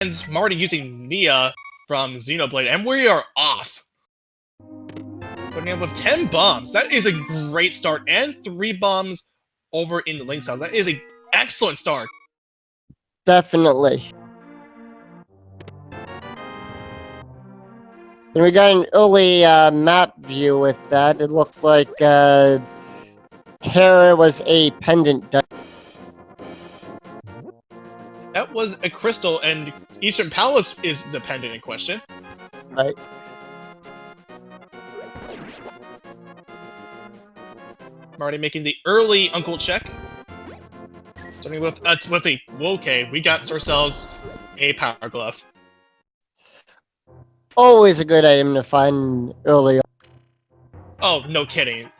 And I'm already using Nia from Xenoblade, and we are off. Putting up with 10 bombs. That is a great start, and 3 bombs over in the Link's house. That is an excellent start. Definitely. And we got an early map view with that. It looked like Hera was a pendant. That was a crystal, and Eastern Palace is the pendant in question. Right. I'm already making the early Uncle check. Starting with a okay, we got ourselves a Power Glove. Always a good item to find early on. Oh, no kidding.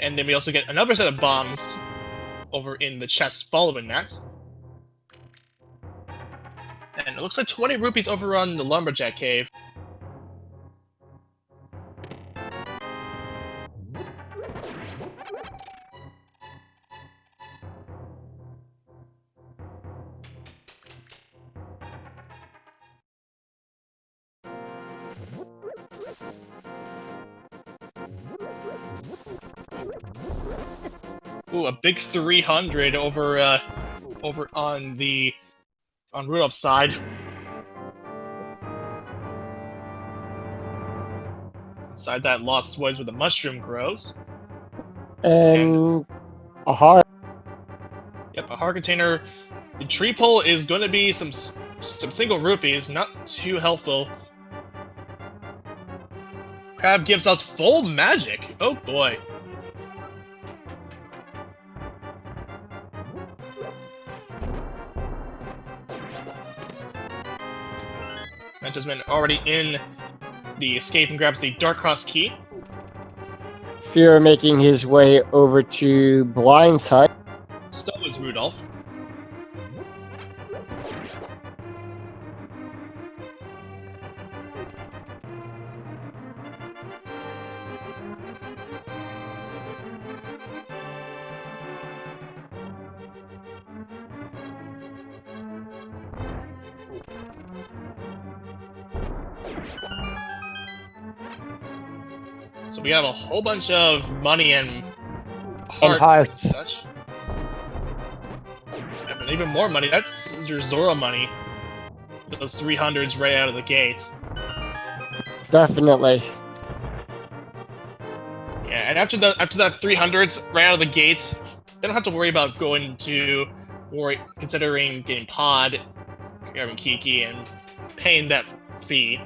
And then we also get another set of bombs over in the chest following that. And it looks like 20 rupees over on the Lumberjack Cave. Ooh, a big 300 over on Rudolph's side. Inside that Lost Woods where the mushroom grows. And a heart. Yep, a heart container. The tree pole is going to be some single rupees, not too helpful. Crab gives us full magic. Oh boy. Mantisman already in the escape and grabs the Dark Cross key. Fear making his way over to Blindside. So is Rudolph. So we have a whole bunch of money and hearts. And such. And even more money. That's your Zora money. Those 300s right out of the gate. Definitely. Yeah, and after that 300s right out of the gate, they don't have to worry about considering getting Pod, grabbing Kiki, and paying that fee.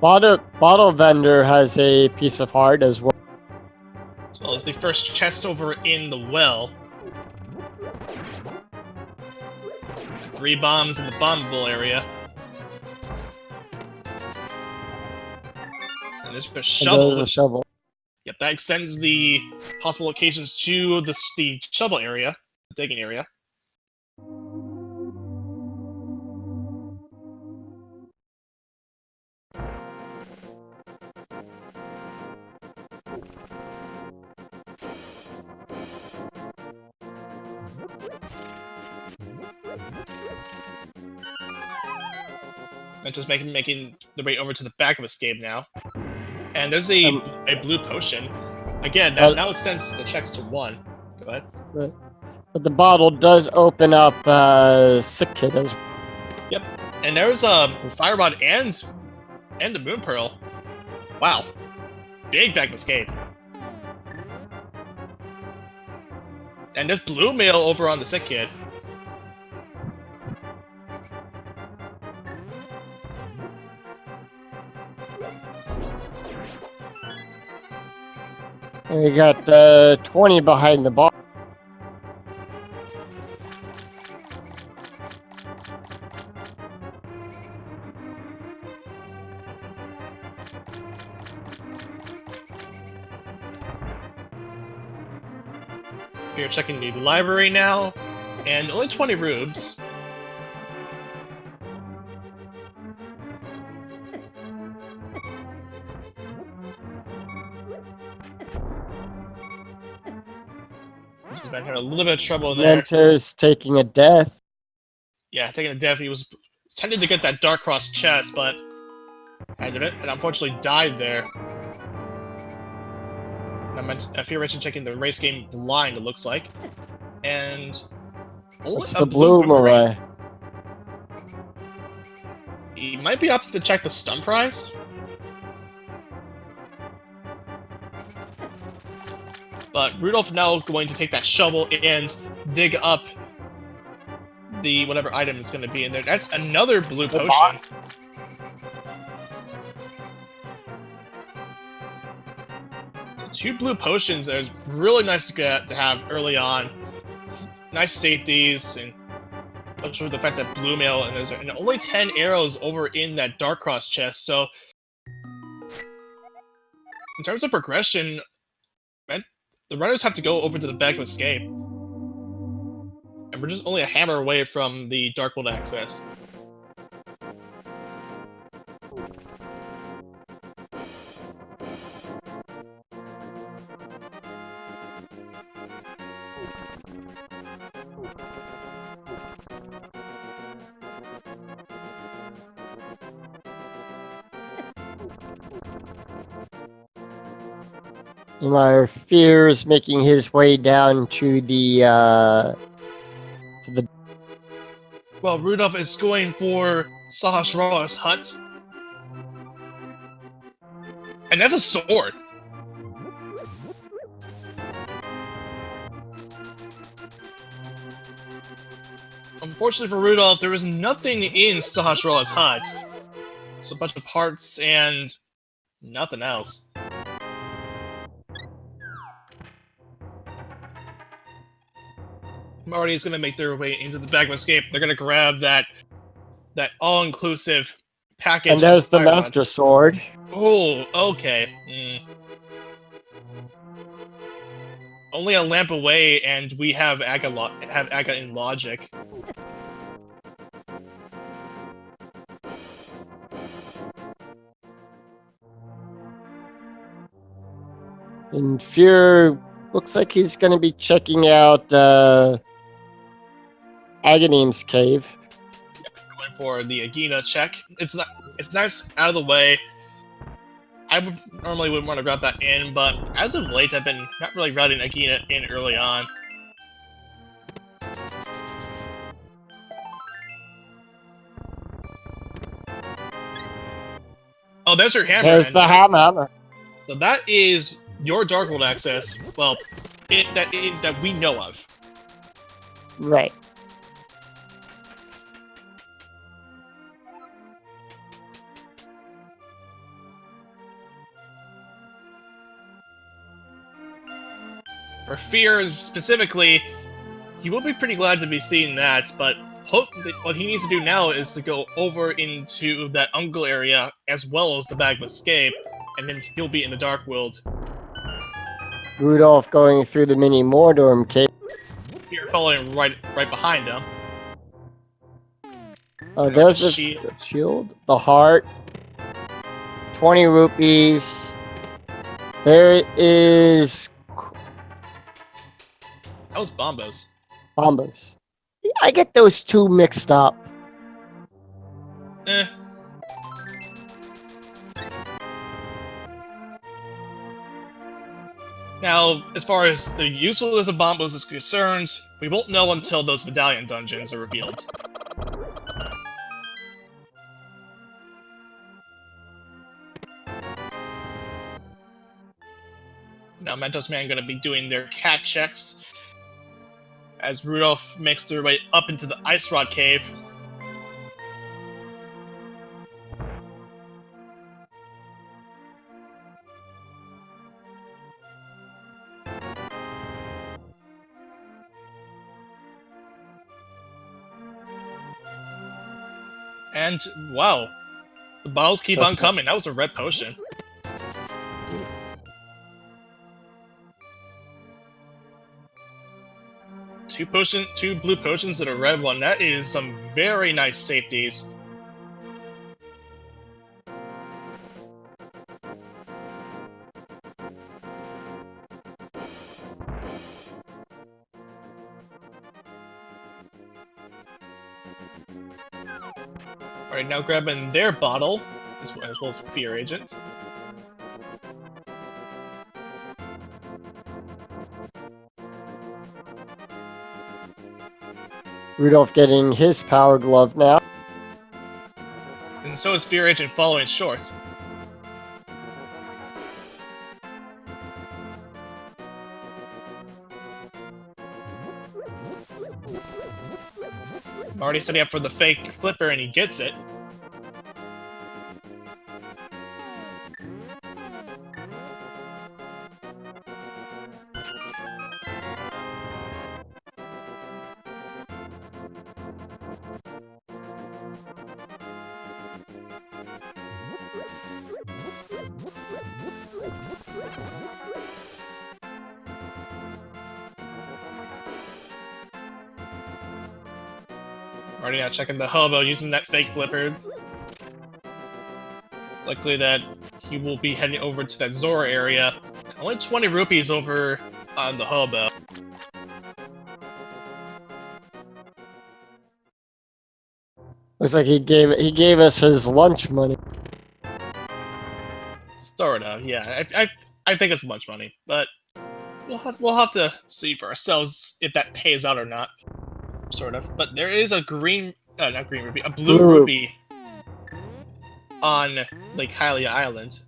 Bottle vendor has a piece of heart as well. As well as the first chest over in the well. 3 bombs in the bombable area. And there's a shovel. Yep, that extends the possible locations to the shovel area, the digging area. And just making the way over to the back of Escape now. And there's a blue potion. Again, that now extends the checks to 1. Go ahead. But the bottle does open up Sick Kid as well. Yep. And there's a Fire Rod and a Moon Pearl. Wow. Big back of Escape. And there's Blue Mail over on the Sick Kid. And we got 20 behind the bar. We're checking the library now, and only 20 rubes. She's been having a little bit of trouble there. Mentor's taking a death. Yeah, taking a diff. He was tending to get that Dark Cross chest, but had it, and unfortunately died there. I fear mentioned checking the race game blind, it looks like. And It's a the blue blue boomerang. Malay. He might be opted to check the stun prize. But Rudolph now going to take that shovel and dig up the whatever item is going to be in there. That's another blue potion. So 2 blue potions is really nice to have early on. Nice safeties, and especially with the fact that blue mail and there's only 10 arrows over in that Dark Cross chest. So in terms of progression, the runners have to go over to the Bag of Escape. And we're just only a hammer away from the Dark World access. My fear is making his way down to the Well, Rudolph is going for Sahasrara's hut. And that's a sword! Unfortunately for Rudolph, there was nothing in Sahasrara's hut. Just a bunch of parts and nothing else. Marty is going to make their way into the Bag of Escape. They're going to grab that all-inclusive package. and there's the Fire Master Sword. Oh, okay. Only a lamp away, and we have Aga in logic. And Fear looks like he's going to be checking out Aghanim's cave. Going for the Agina check. It's nice out of the way. I normally wouldn't want to route that in, but as of late, I've been not really routing Agina in early on. Oh, there's your hammer. There's the hammer. So that is your Dark World access. Well, that we know of. Right. For Fear specifically, he will be pretty glad to be seeing that, but what he needs to do now is to go over into that Ungle area as well as the Bag of Escape, and then he'll be in the Dark World. Rudolph going through the mini Mordorm cave. Fear following right behind him. Oh, there's the shield, the heart, 20 rupees. There is... That was Bombos. Bombos. I get those two mixed up. Now, as far as the usefulness of Bombos is concerned, we won't know until those medallion dungeons are revealed. Now, Mentos Man going to be doing their cat checks as Rudolph makes their way up into the Ice Rod Cave. And, wow, the bottles keep on coming. That was a red potion. Two blue potions and a red one. That is some very nice safeties. Alright, now grabbing their bottle, as well as Fear Agent. Rudolph getting his power glove now. And so is Fear Agent following short. Marty setting up for the fake flipper and he gets it. Marty now checking the hobo using that fake flipper. Likely that he will be heading over to that Zora area. Only 20 rupees over on the hobo. Looks like he gave us his lunch money. Sort of, yeah. I think it's lunch money, but we'll have to see for ourselves if that pays out or not. Sort of. But there is a green, not green rupee, a blue rupee on Lake Hylia Island.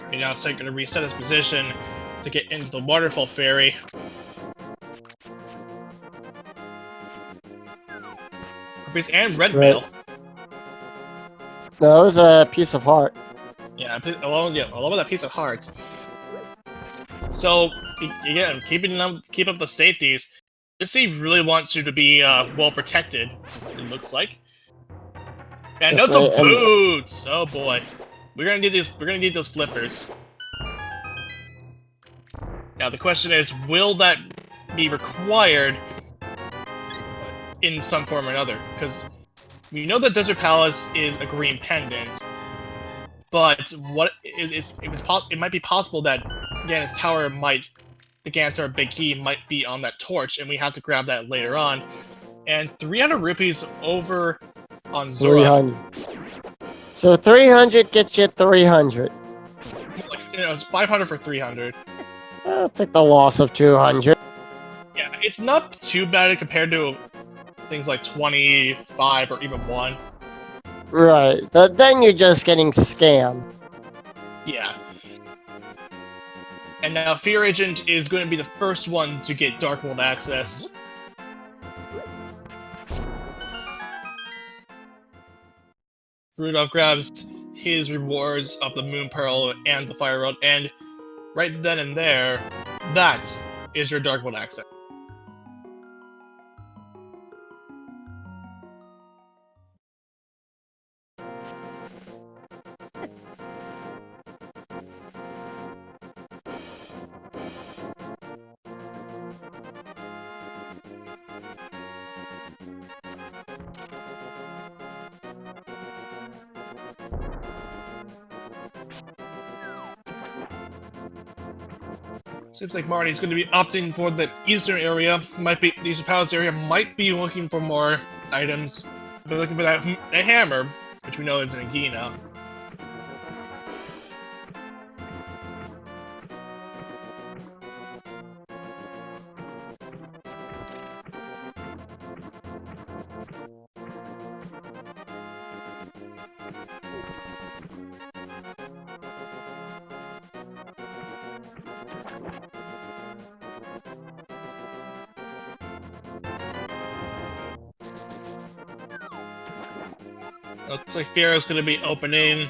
Right now, so going to reset his position to get into the waterfall ferry. Rupees and red mail. No, it was a piece of heart. Yeah, along with that piece of heart. So again, keep up the safeties. This scene really wants you to be well protected. It looks like. And no, some boots. Oh boy, we're gonna need these. We're gonna need those flippers. Now the question is, will that be required in some form or another? Because we know that Desert Palace is a green pendant, but what it might be possible that Ganon's tower the Ganon Big Key might be on that torch, and we have to grab that later on. And 300 rupees over on Zora. 300. So 300 gets you 300. It's 500 for 300. I'll take the loss of 200. Yeah, it's not too bad compared to things like 25 or even 1. Right. Then you're just getting scammed. Yeah. And now Fear Agent is going to be the first one to get Dark World access. Rudolph grabs his rewards of the Moon Pearl and the Fire Rod, and right then and there, that is your Dark World access. Seems like Marty's going to be opting for the eastern area. The Eastern Palace area might be looking for more items. They're looking for that hammer, which we know is in Gi now. Looks like Pharaoh's going to be opening,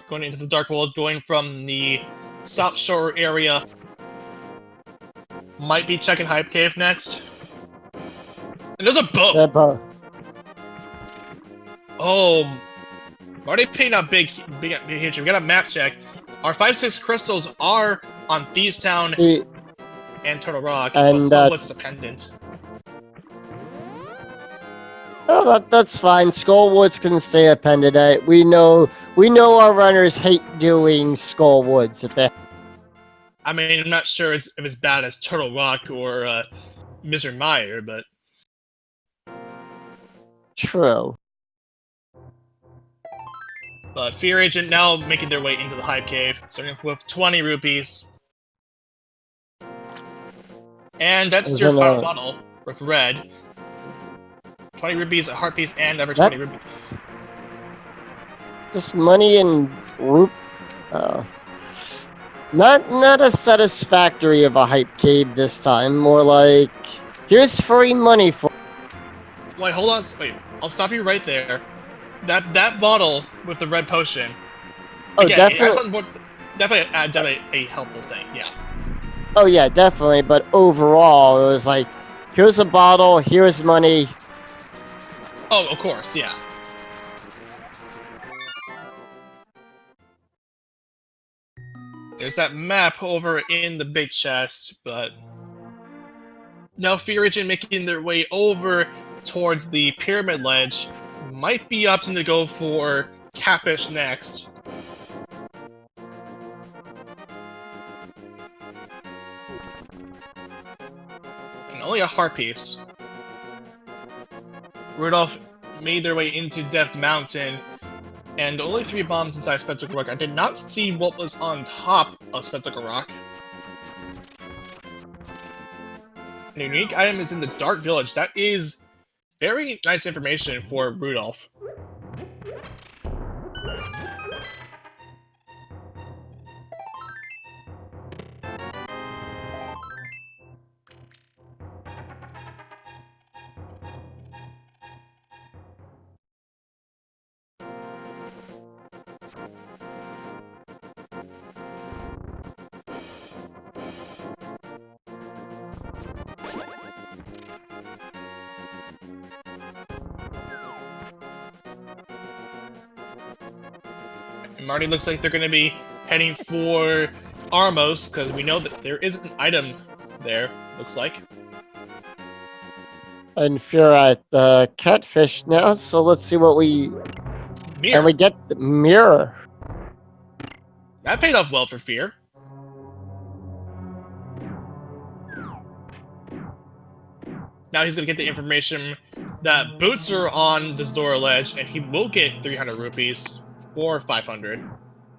going into the Dark World, going from the South Shore area. Might be checking Hype Cave next. And there's a boat! Oh, Marty paying out big hit. We got a map check. Our 5-6 crystals are on Thieves Town and Turtle Rock. And so it's a pendant. Oh, No, that's fine. Skullwoods can stay appended. We know our runners hate doing Skullwoods if they. I mean, I'm not sure if it's bad as Turtle Rock or Mr. Meyer, but True. Fear Agent now making their way into the Hive Cave, starting with 20 rupees. And that's There's your final another- bottle with red. 20 rupees, a heart piece, and ever That- 20 rupees. Just money and not as satisfactory of a hype cave this time. More like, here's free money for. Wait, hold on. Wait, I'll stop you right there. That bottle with the red potion. Oh, Again, definitely. definitely a helpful thing. Yeah. Oh yeah, definitely. But overall, it was like, here's a bottle, here's money. Oh, of course, yeah. There's that map over in the big chest, but now Fear Agent making their way over towards the pyramid ledge might be opting to go for Capish next. And only a heart piece. Rudolph made their way into Death Mountain, and only 3 bombs inside Spectacle Rock. I did not see what was on top of Spectacle Rock. An unique item is in the Dark Village. That is very nice information for Rudolph. And Marty looks like they're going to be heading for Armos, because we know that there is an item there, looks like. And Fear at the catfish now, so let's see what we. Mirror. And we get the mirror. That paid off well for Fear. Now he's going to get the information that boots are on the Zora ledge, and he will get 300 rupees or 500.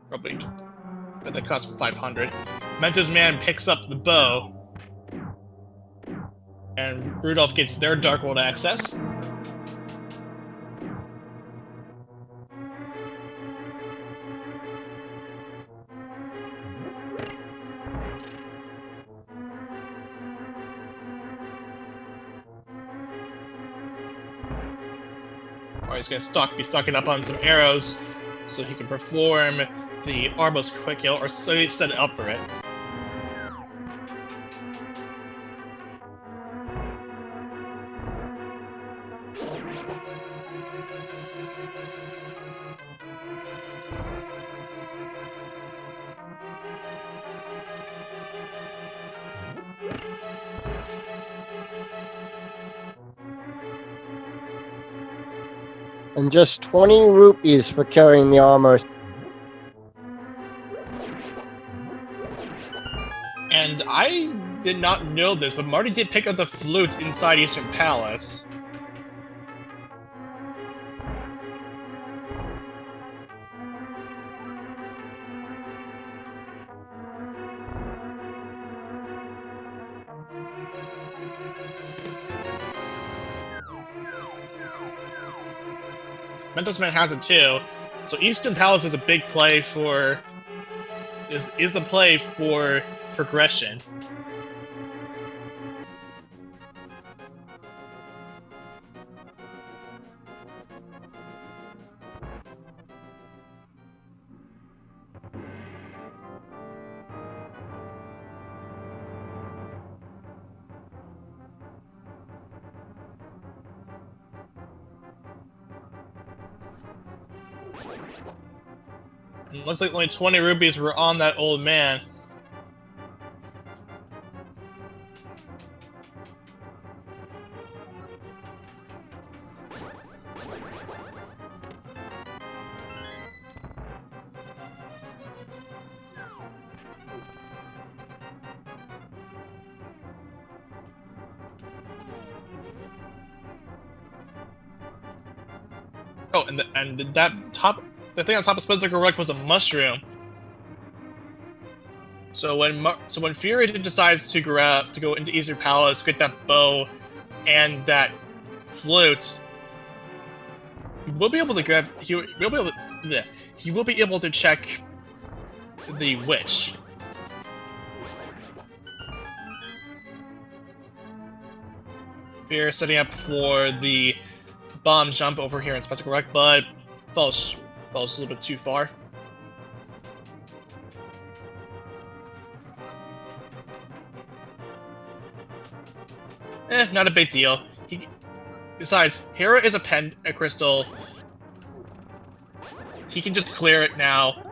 Probably, but that costs 500. Mentor's man picks up the bow, and Rudolph gets their Dark World access. Or he's going to be stocking up on some arrows so he can perform the Armos quick kill, or so he set it up for it. And just 20 rupees for carrying the armor. And I did not know this, but Marty did pick up the flutes inside Eastern Palace. Mentos Man has it too, so Eastern Palace is a big play for is the play for progression. And looks like only 20 rupees were on that old man. and the thing on top of Spectacle Wreck was a mushroom. So when Fury decides to go into Eastern Palace, get that bow and that flute, he will be able to check the witch. Fury setting up for the bomb jump over here in Spectacle Wreck, but falls a little bit too far. Not a big deal. Besides, Hera is a crystal. He can just clear it now.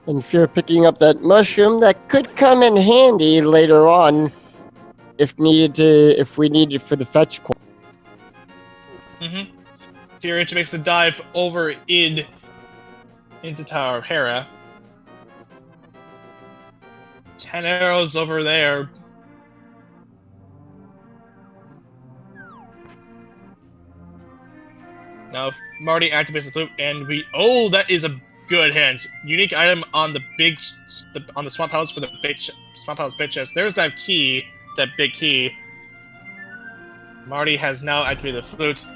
And if you're picking up that mushroom, that could come in handy later on, if we need it for the fetch quest. Fury makes a dive over into Tower of Hera. 10 arrows over there. Now Marty activates the flute, and that is a good hint. Unique item on the Swamp House for the Swamp House bit chest. There's that key, that big key. Marty has now activated the flute.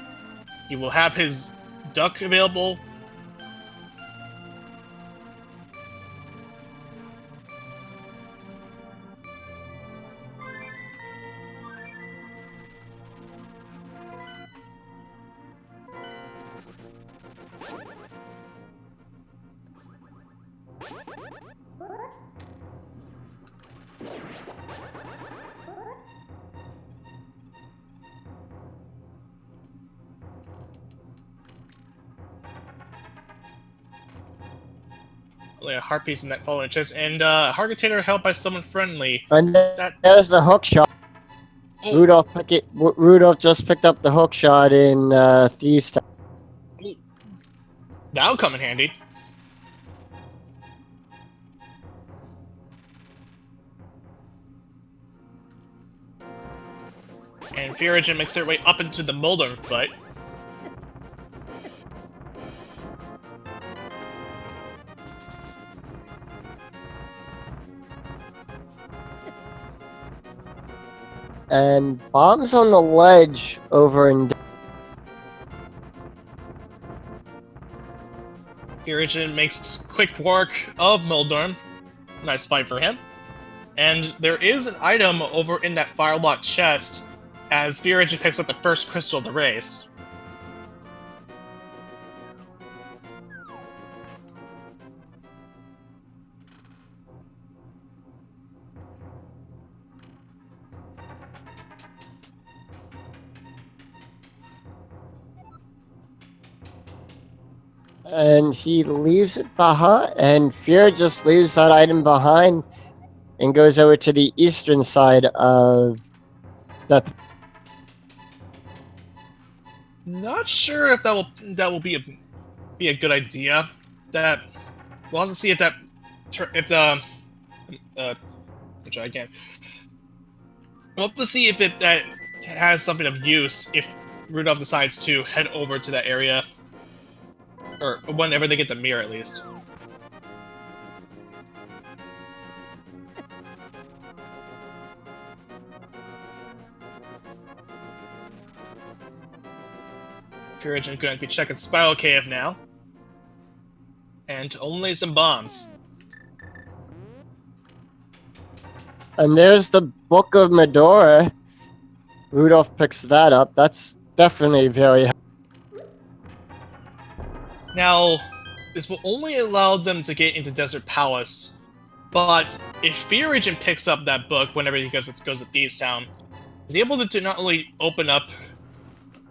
He will have his duck available. A heart piece in that fallen chest, and heart container held by someone friendly. And there's the hook shot. Oh. Rudolph just picked up the hook shot in Thieves' Town. That'll come in handy. And Fury makes their way up into the Moldorm fight. And bombs on the ledge over in... Fury makes quick work of Moldorm. Nice fight for him. And there is an item over in that Firelock chest as Fury picks up the first crystal of the race. And he leaves it behind, and Fury just leaves that item behind and goes over to the eastern side of that. Not sure if that will be a good idea. That we'll have to see if the try again. We'll have to see if that has something of use if Rudolph decides to head over to that area. Or whenever they get the mirror, at least. Fury going to be checking Spiral Cave now. And only some bombs. And there's the Book of Medora. Rudolph picks that up. That's definitely very... Now, this will only allow them to get into Desert Palace, but if Fury picks up that book whenever he goes to Thieves' Town, able to not only open up,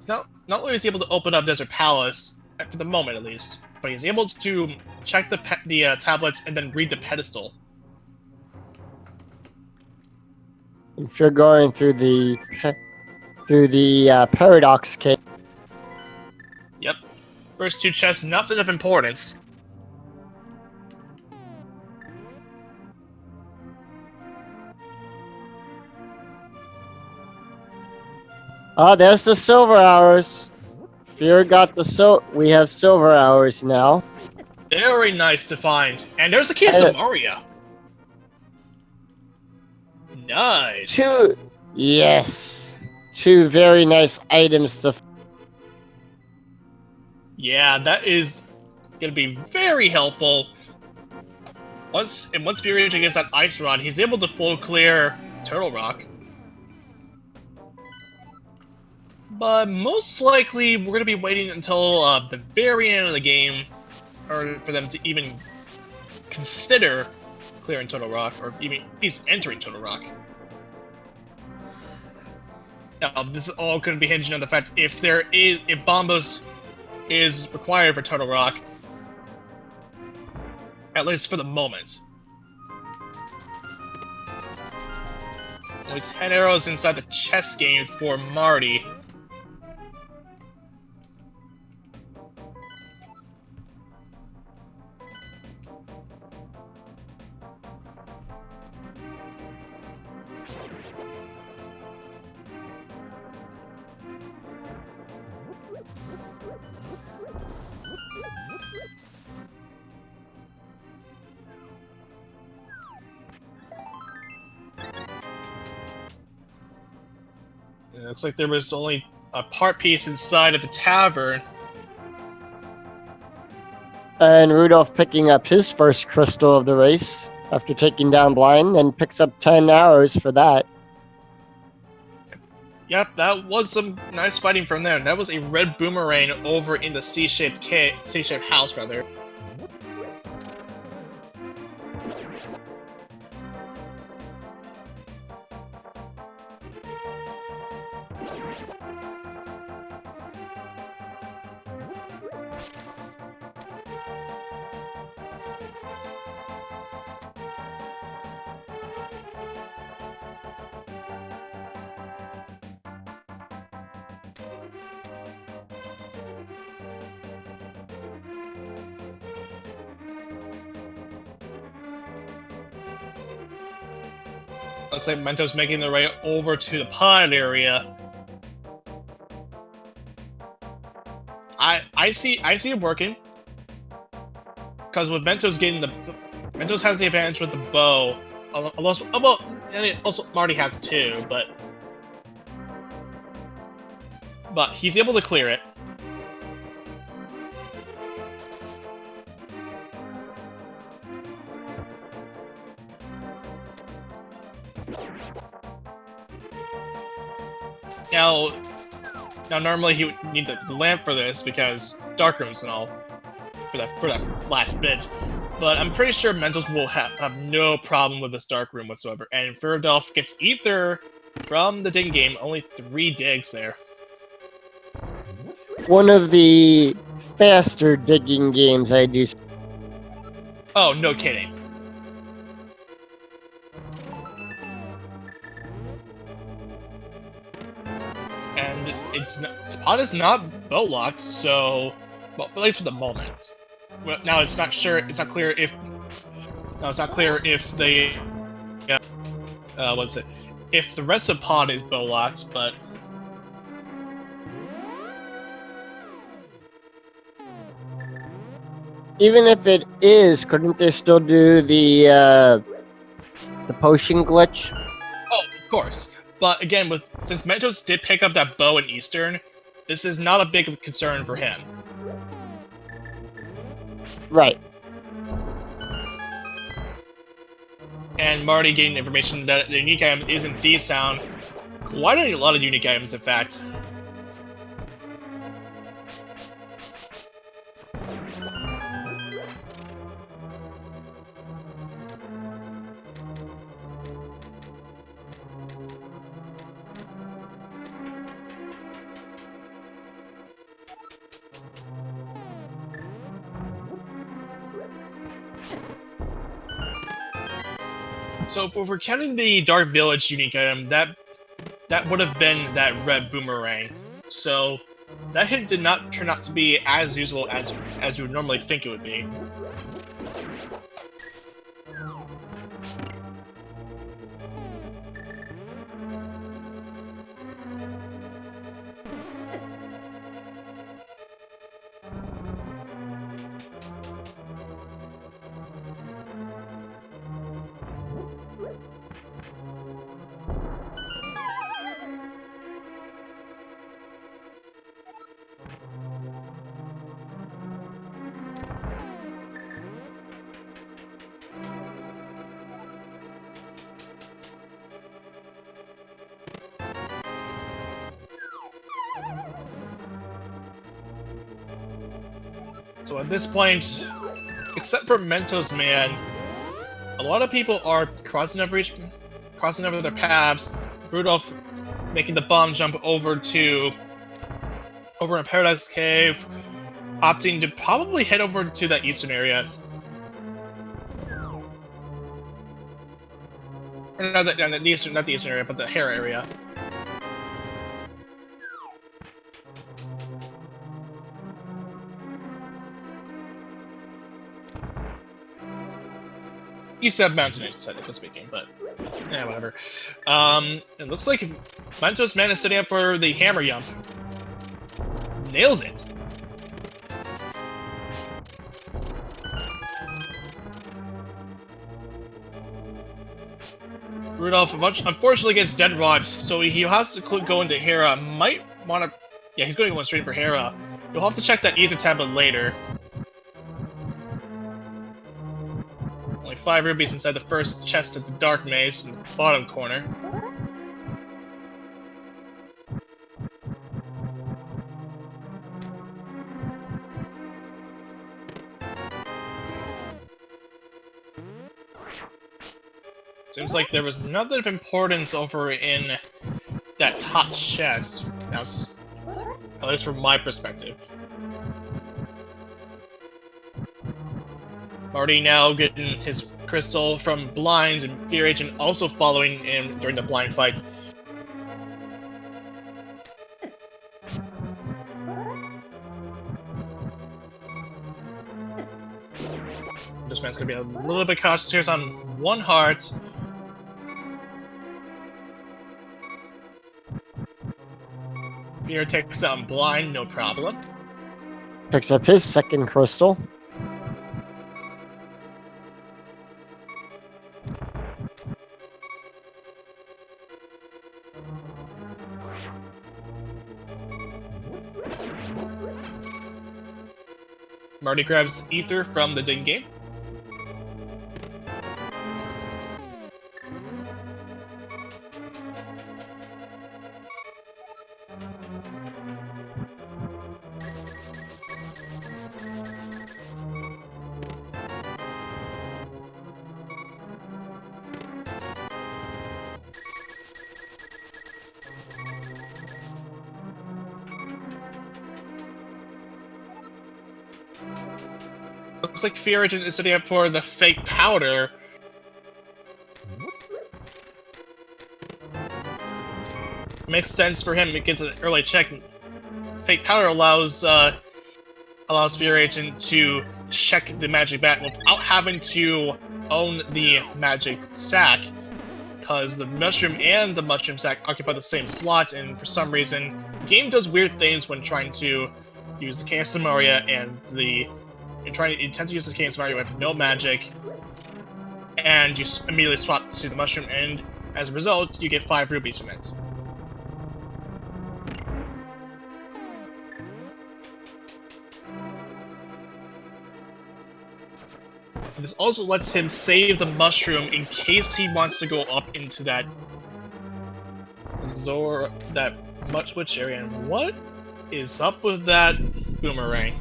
not only is he able to open up Desert Palace for the moment at least, but he's able to check the tablets and then read the pedestal. If you're going through the paradox cave. Yep. First two chests, nothing of importance. Oh, there's the silver hours. Fear got the we have silver hours now. Very nice to find. And there's the keys to Maria. Nice. Two very nice items to. Yeah, that is gonna be very helpful. Once Fury gets that ice rod, he's able to full clear Turtle Rock. But most likely, we're gonna be waiting until the very end of the game, or for them to even consider clearing Turtle Rock, or even at least entering Turtle Rock. Now, this is all going to be hinging on the fact if Bombos is required for Turtle Rock, at least for the moment. Only 10 arrows inside the chess game for Marty. It looks like there was only a part piece inside of the tavern. And Rudolph picking up his first crystal of the race after taking down Blind, and picks up 10 arrows for that. Yep, that was some nice fighting from there. That was a red boomerang over in the C-shaped house, rather. Looks like Mentos making their way over to the pod area. I see it working. Because with Mentos Mentos has the advantage with the bow. Also Marty has it too, but he's able to clear it. Now normally he would need the lamp for this because dark rooms and all for that last bit. But I'm pretty sure Mentos will have no problem with this dark room whatsoever. And Viridolf gets ether from the dig game, only 3 digs there. One of the faster digging games I do. Oh, no kidding. And the pod is not bow locked, so well, at least for the moment. Well, now it's not clear if the if the rest of pod is bow locked, but even if it is, couldn't they still do the potion glitch? Oh, of course. But again, since Mentos did pick up that bow in Eastern, this is not a big concern for him. Right. And Marty getting information that the unique item is in Thieves Town. Quite a lot of unique items, in fact. So if we're counting the Dark Village unique item, that would have been that red boomerang. So that hit did not turn out to be as useful as you would normally think it would be. So at this point, except for Mentos Man, a lot of people are crossing over their paths. Rudolph making the bomb jump over in Paradise Cave, opting to probably head over to that eastern area. Or not the eastern area, but the Hera area. East of Mountain, technically speaking, but yeah, whatever. It looks like Mentos Man is setting up for the hammer jump. Nails it. Rudolph unfortunately gets dead rod, so he has to go into Hera. Might want to... Yeah, he's going to go straight for Hera. You'll have to check that Ether tablet later. Only 5 rubies inside the first chest of the Dark Maze in the bottom corner. Seems like there was nothing of importance over in that top chest. That was just, at least from my perspective. Marty now getting his crystal from Blind, and Fear Agent also following him during the blind fight. This man's gonna be a little bit cautious here on one heart. Fear takes out Blind, no problem. Picks up his second crystal. Marty grabs Ether from the Ding game. Looks like Fear Agent is setting up for the fake powder. Makes sense for him. It gets an early check. Fake powder allows Fear Agent to check the magic bat without having to own the magic sack, because the mushroom and the mushroom sack occupy the same slot, and for some reason, the game does weird things when trying to use the Chaos Maria and you tend to use the Chaos Mario with no magic, and you immediately swap to the mushroom, and as a result, you get 5 rubies from it. This also lets him save the mushroom in case he wants to go up into that Switch area. And what is up with that boomerang?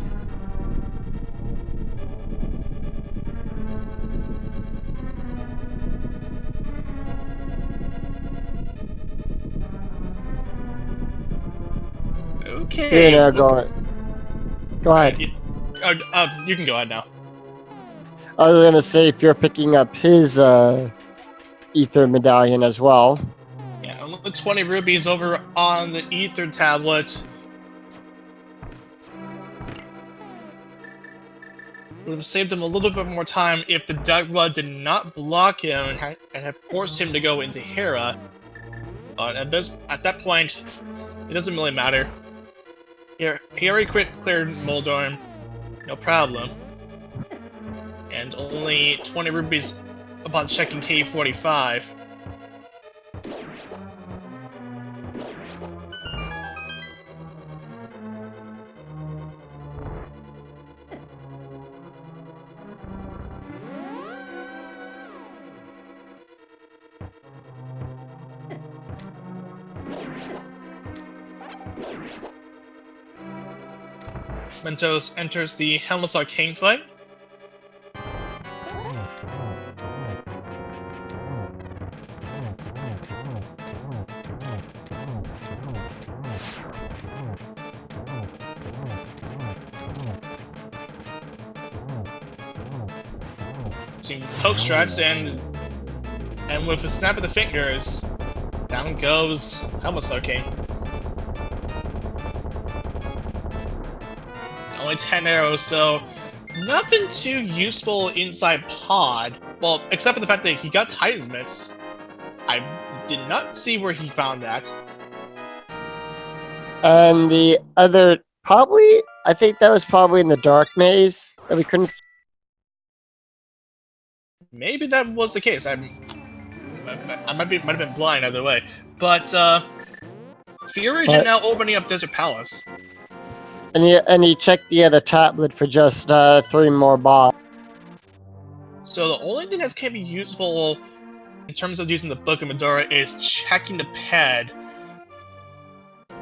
Okay. Yeah, go ahead. You can go ahead now. I was gonna say, if you're picking up his ether medallion as well. Yeah, only 20 rubies over on the ether tablet. Would have saved him a little bit more time if the Dugwa did not block him and had forced him to go into Hera. But at that point, it doesn't really matter. Here, he already cleared Moldorm, no problem. And only 20 rupees upon checking K45. Mentos enters the Helmless Arcane fight. Using poke strats and with a snap of the fingers, down goes Helmless Arcane. Only 10 arrows, so nothing too useful inside Pod. Well, except for the fact that he got Titan's Mitts. I did not see where he found that. And the other, probably, I think that was probably in the Dark Maze that we couldn't. Maybe that was the case. I might have been blind either way. But Fury Agent now opening up Desert Palace. And he checked the other tablet for just 3 more bombs. So the only thing that can be useful in terms of using the Book of Medora is checking the ped.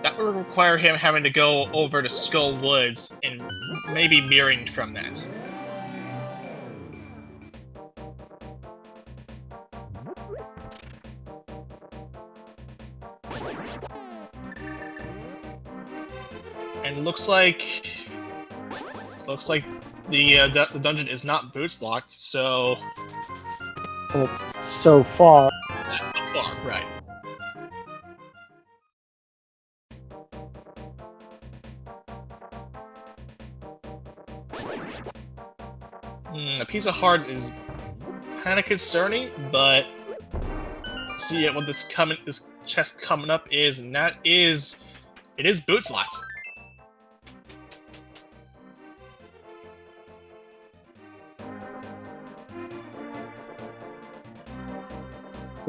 That would require him having to go over to Skull Woods and maybe mirroring from that. And looks like the dungeon is not boots locked, so So far. Right. A piece of heart is kind of concerning, but see what this chest coming up is, and it is boots locked.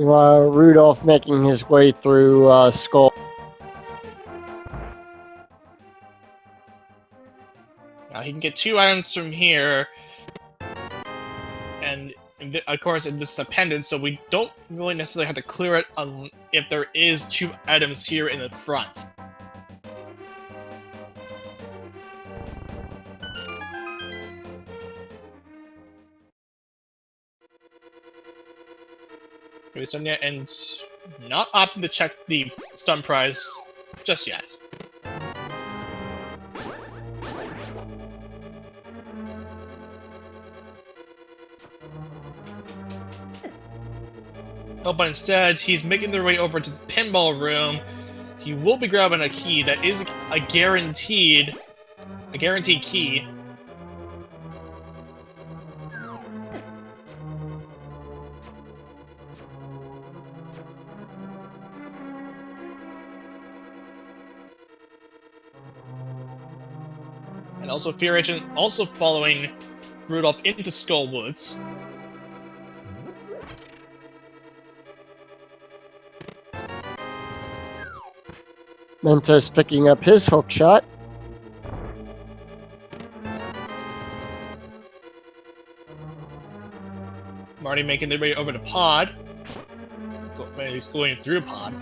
Rudolph making his way through Skull. Now he can get 2 items from here, and of course this is a pendant, so we don't really necessarily have to clear it if there is 2 items here in the front. And not opting to check the stun prize just yet. Oh, but instead, he's making their way over to the pinball room. He will be grabbing a key that is a guaranteed key. And also Fear Agent also following Rudolph into Skull Woods. Mentos picking up his hook shot. Marty making their way over to Pod. He's going through Pod.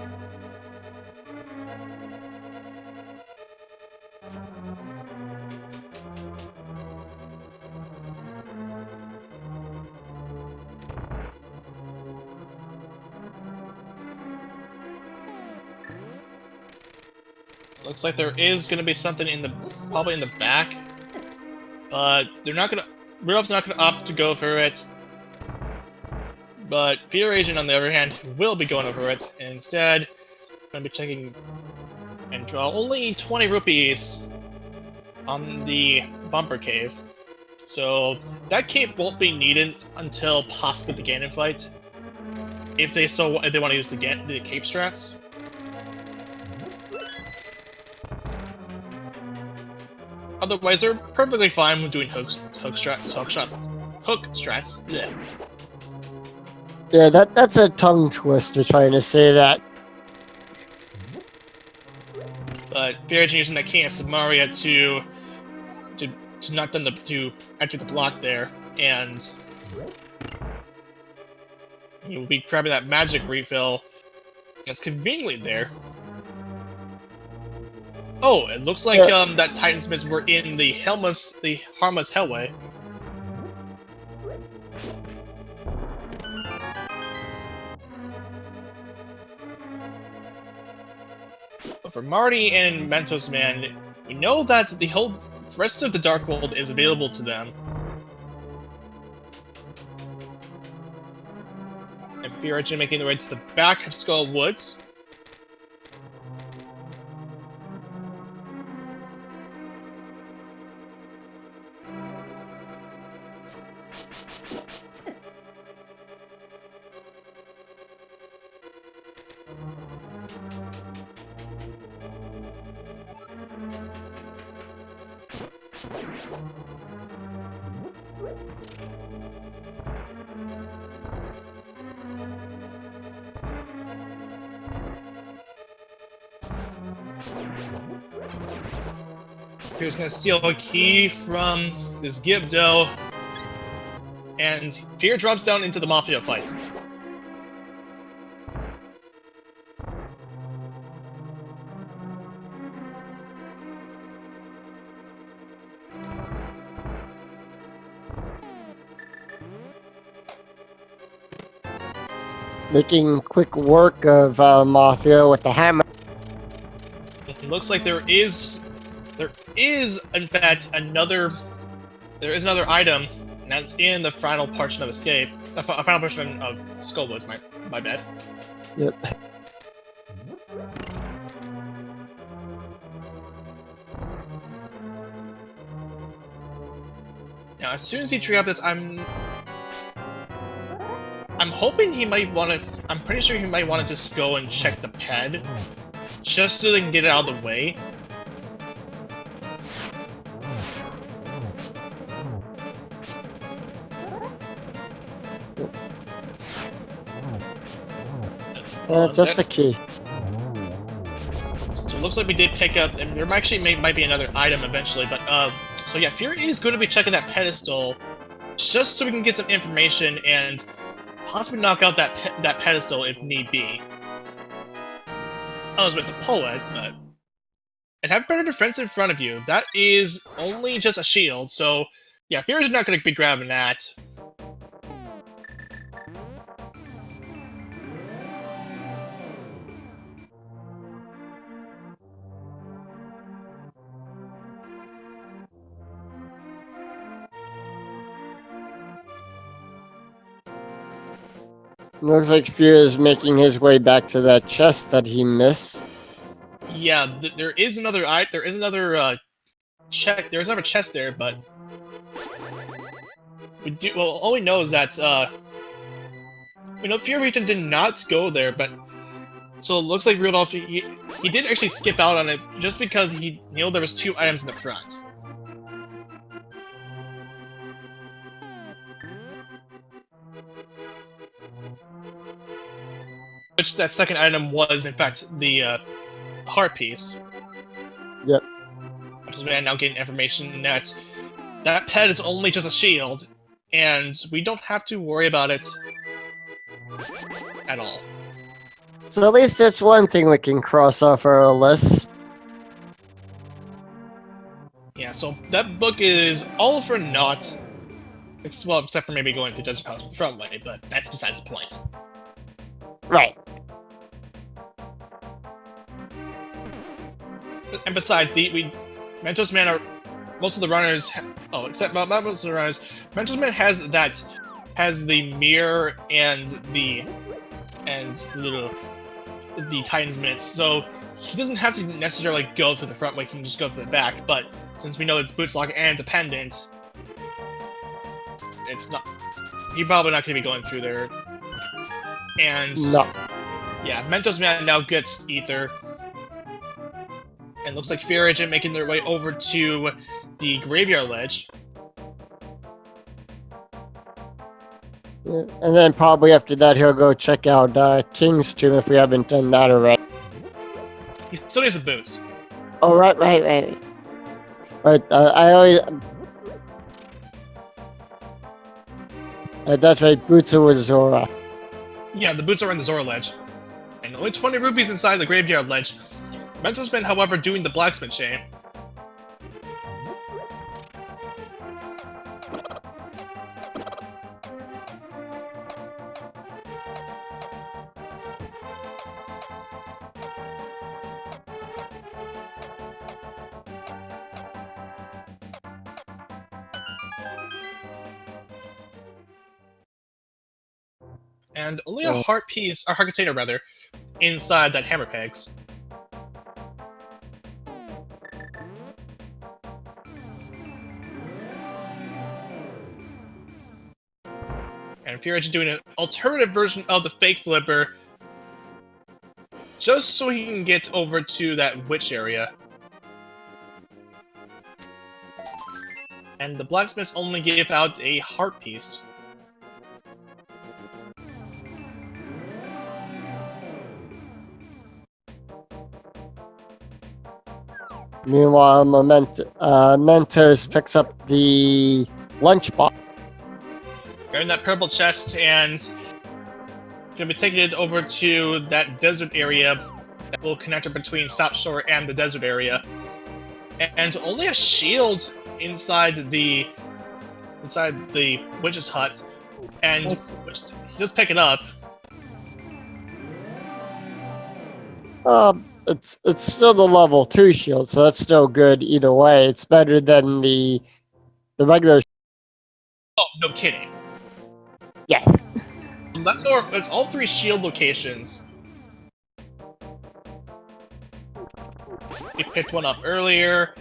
Looks like there is going to be something probably in the back, but Rudolph's not going to opt to go for it. But Fear Agent, on the other hand, will be going over it. And instead, I'm going to be checking and draw only 20 rupees on the Bumper Cave. So that cape won't be needed until possibly the Ganon fight, if they want to use the cape strats. Otherwise, they're perfectly fine with doing hook strats. Yeah. Yeah, that's a tongue twister trying to say that. But Fear Agent using that King of Samaria to knock down to enter the block there, and you'll be grabbing that magic refill that's conveniently there. Oh, it looks like that Titansmiths were in the Harmless Hellway. But for Marty and Mentos Man, we know that the whole rest of the Dark World is available to them. And Fear Agent making their way to the back of Skull Woods. He's gonna steal a key from this Gibdo, and Fear drops down into the Mafia fight. Making quick work of Mafia with the hammer. It looks like there is in fact another item, and that's in the final portion of Escape. The final portion of Skullwoods, my bad. Yep. Now, as soon as he triggered this, I'm hoping he might want to. I'm pretty sure he might want to just go and check the ped, just so they can get it out of the way. Just a key. So it looks like we did pick up, and there actually might be another item eventually, but so yeah, Fury is going to be checking that pedestal, just so we can get some information and possibly knock out that pedestal if need be. I was about to pull it, but... And have better defense in front of you. That is only just a shield, so yeah, Fury's not going to be grabbing that. Looks like Fear is making his way back to that chest that he missed. Yeah, there is another chest there, but all we know is that we know Fear Region did not go there, but so it looks like Rudolph he did actually skip out on it just because he knew there was 2 items in the front. Which that second item was, in fact, the heart piece. Yep. Which is now getting information that that pet is only just a shield, and we don't have to worry about it at all. So at least that's one thing we can cross off our list. Yeah, so that book is all for naught. Well, except for maybe going to Desert House the front way, but that's besides the point. Right. And besides, Mentos Man are most of the runners. Except not most of the runners. Mentos Man has that has the mirror and the Titan's minutes, so he doesn't have to necessarily go to the front way. He can just go to the back. But since we know it's boots lock and dependent, it's not. He's probably not going to be going through there. And No. yeah, Mentos Man now gets Ether. And looks like Fear Agent making their way over to the Graveyard Ledge. Yeah. And then probably after that, he'll go check out King's Tomb if we haven't done that already. He still needs a boost. Oh, right. But I always... that's right, Boots with Zora. Yeah, the boots are in the Zora Ledge. And only 20 rupees inside the Graveyard Ledge. Mentos Man, however, doing the Blacksmith Chain. And only a heart container rather, inside that hammer pegs. And Fear Agent doing an alternative version of the fake flipper, just so he can get over to that witch area. And the blacksmiths only give out a heart piece. Meanwhile, Mentos picks up the lunchbox. Grabbing that purple chest and gonna be taking it over to that desert area, that little connector between South Shore and the desert area. And only a shield inside the witch's hut, and he does pick it up. It's still the level 2 shield, so that's still good either way. It's better than the regular. Oh, no kidding. Yeah. That's all 3 shield locations. We picked one up earlier,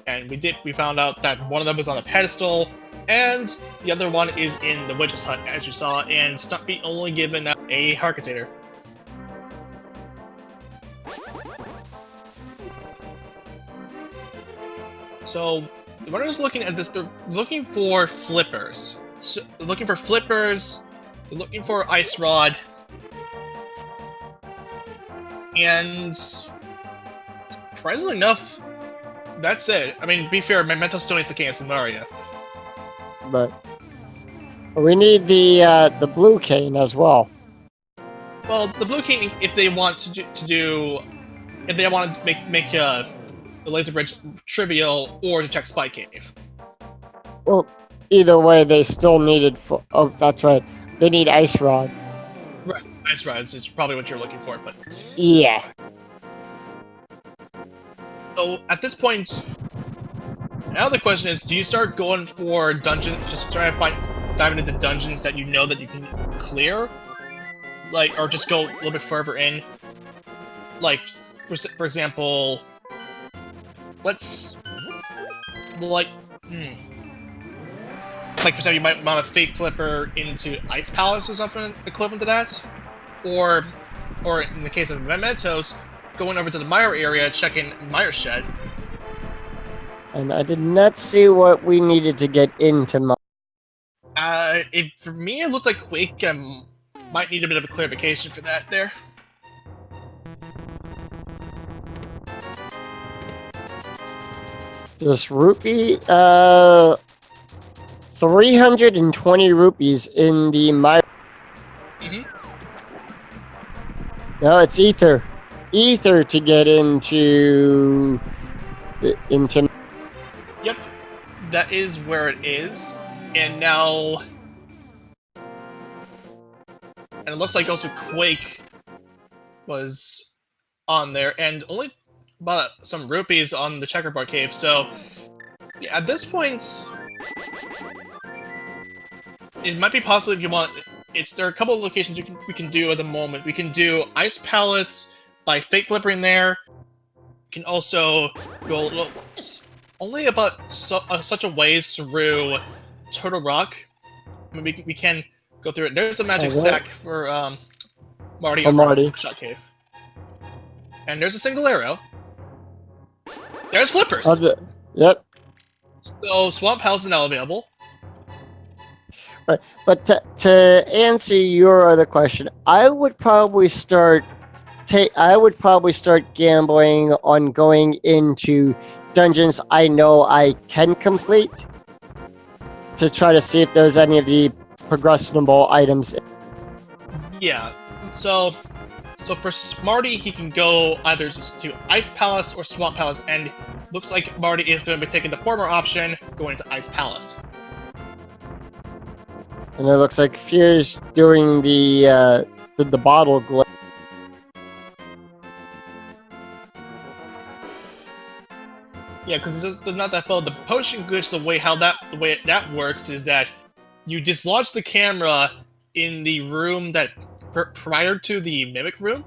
and we found out that one of them was on a pedestal, and the other one is in the witch's hut, as you saw, and Stumpy only given out a heart container. So the runners looking at this, they're looking for flippers. So, they're looking for flippers, they're looking for Ice Rod, and surprisingly enough, that's it. I mean, to be fair, Memento still needs to cancel Mario. But we need the blue cane as well. Well, the blue cane, if they want to make the laser bridge trivial or to check Spy Cave. Well, either way, they still needed for. Oh, that's right. They need Ice Rod. Right, Ice Rods is probably what you're looking for, but yeah. So at this point, now the question is: do you start going for dungeons, just trying to dive into the dungeons that you know that you can clear, like, or just go a little bit further in? Like, for example, let's like for example, you might mount a fake flipper into Ice Palace or something equivalent to that, or in the case of Mementos, going over to the Mire area, checking Mire Shed. And I did not see what we needed to get into Mire. For me, it looked like Quake might need a bit of a clarification for that there. This rupee, 320 rupees in the Mire. No, it's Ether. Ether to get into. Yep, that is where it is, and now, and it looks like also Quake was on there, and only about some rupees on the checkerboard cave. So yeah, at this point, it might be possible if you want. There are a couple of locations we can do at the moment. We can do Ice Palace by fake flipping there. We can also go only about such a ways through Turtle Rock. I mean, we can go through it. There's a magic sack for Marty over in Hookshot Cave, and there's a single arrow. There's flippers. Yep. So Swamp House is now available. Right. But to answer your other question, I would probably start gambling on going into dungeons I know I can complete to try to see if there's any of the progressible items. Yeah. So for Marty, he can go either to Ice Palace or Swamp Palace, and looks like Marty is going to be taking the former option, going to Ice Palace. And it looks like Fear's doing the bottle glitch. Yeah, because there's not that well. The potion glitch, the way that works is that you dislodge the camera in the room that prior to the mimic room,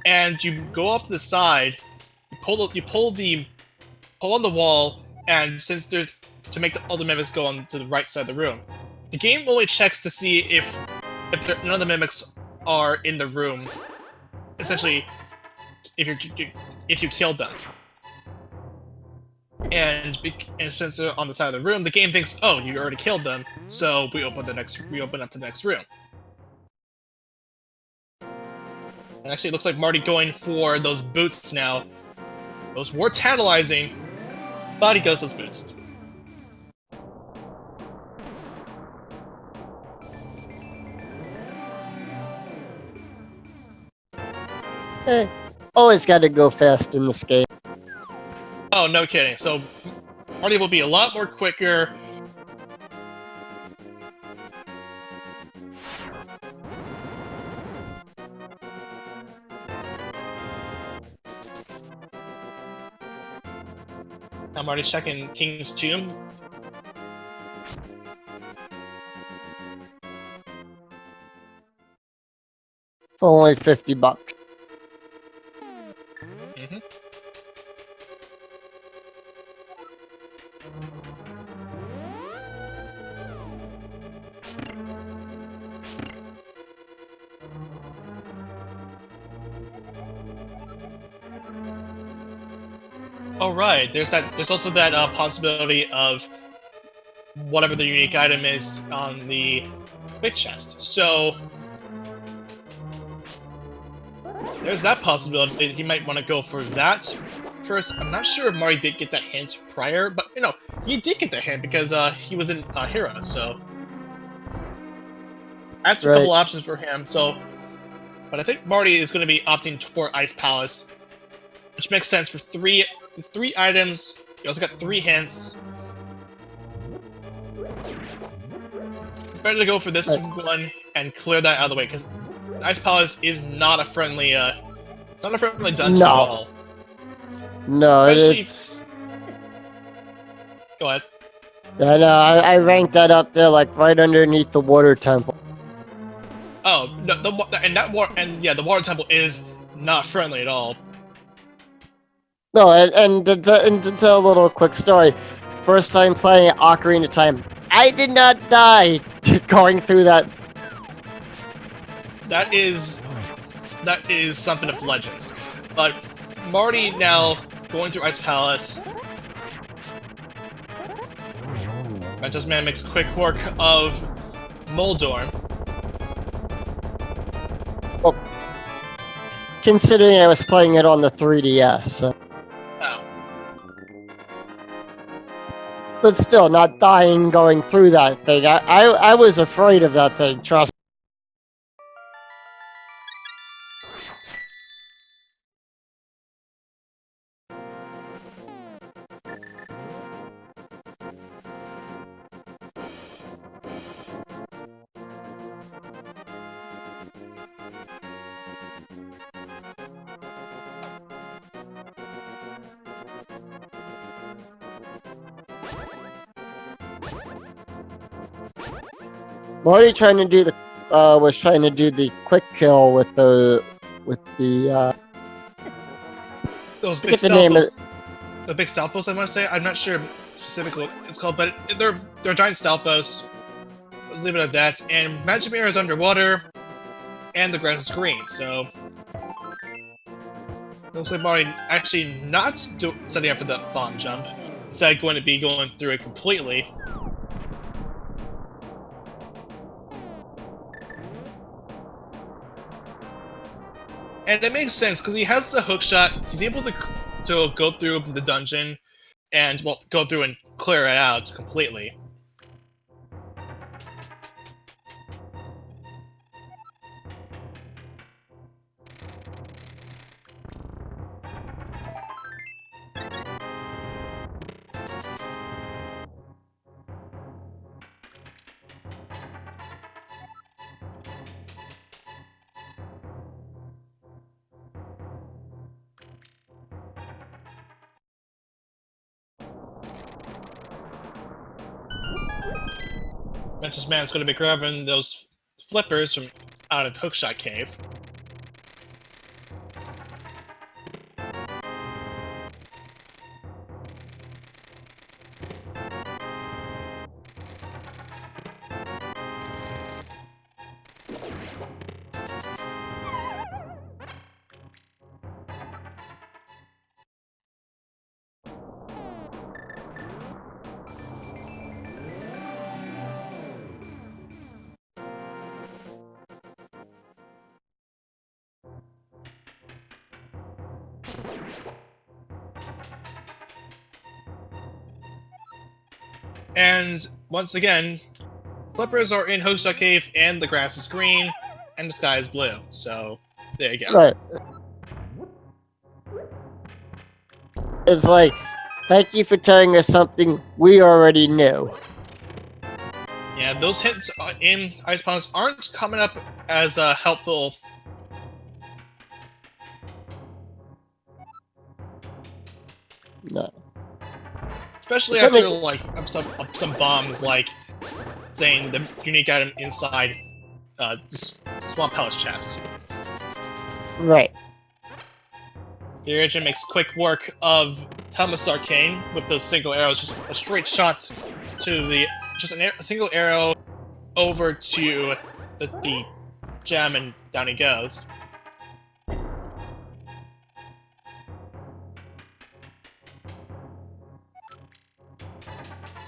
and you go off to the side. You pull on the wall, and since there's to make all the mimics go on to the right side of the room, the game only checks to see if none of the mimics are in the room. Essentially, if you killed them. And since they're on the side of the room, the game thinks, oh, you already killed them, so we open up to the next room. And actually, it looks like Marty going for those boots now. Those were tantalizing, but he goes those boots. Always got to go fast in this game. Oh, no kidding. So Marty will be a lot more quicker. I'm already checking King's Tomb. For only $50. Mm-hmm. Oh right, there's also that possibility of whatever the unique item is on the big chest. So there's that possibility. He might want to go for that first. I'm not sure if Marty did get that hint prior, but he did get the hint because he was in Hera. So that's a couple options for him. So, but I think Marty is going to be opting for Ice Palace, which makes sense for three items. You also got 3 hints. It's better to go for this one and clear that out of the way, because Ice Palace is not a friendly, it's not a friendly dungeon at all. No, it's... Go ahead. Yeah, no, I ranked that up there, like, right underneath the water temple. Oh, the water temple is not friendly at all. No, and to tell a little quick story, first time playing Ocarina of Time, I did not die going through that. That is something of legends. But Marty now going through Ice Palace. Mentos Man makes quick work of Moldorm. Well, considering I was playing it on the 3DS. So. Oh. But still, not dying going through that thing. I was afraid of that thing, trust me. Marty trying to do the was trying to do the quick kill with the Those I big forget the name of the big Stalfos, I want to say. I'm not sure specifically what it's called, but they're giant Stalfos. Let's leave it at that. And Magic Mirror is underwater, and the grass is green, so looks like Mario actually not setting up for the bomb jump. Instead, going to be going through it completely. And it makes sense because he has the hook shot. He's able to go through the dungeon and well go through and clear it out completely. Mantis Man's going to be grabbing those flippers from out of Hookshot Cave. And once again, flippers are in Hookshot Cave, and the grass is green, and the sky is blue. So there you go. right. It's like, thank you for telling us something we already knew. Yeah, those hints in Ice Ponds aren't coming up as helpful. No. Especially Coming- after like some bombs, like saying the unique item inside this Swamp Palace chest. Right. The agent makes quick work of Helmut's Arcane with those single arrows, just a straight shot to the a single arrow over to the gem, and down he goes.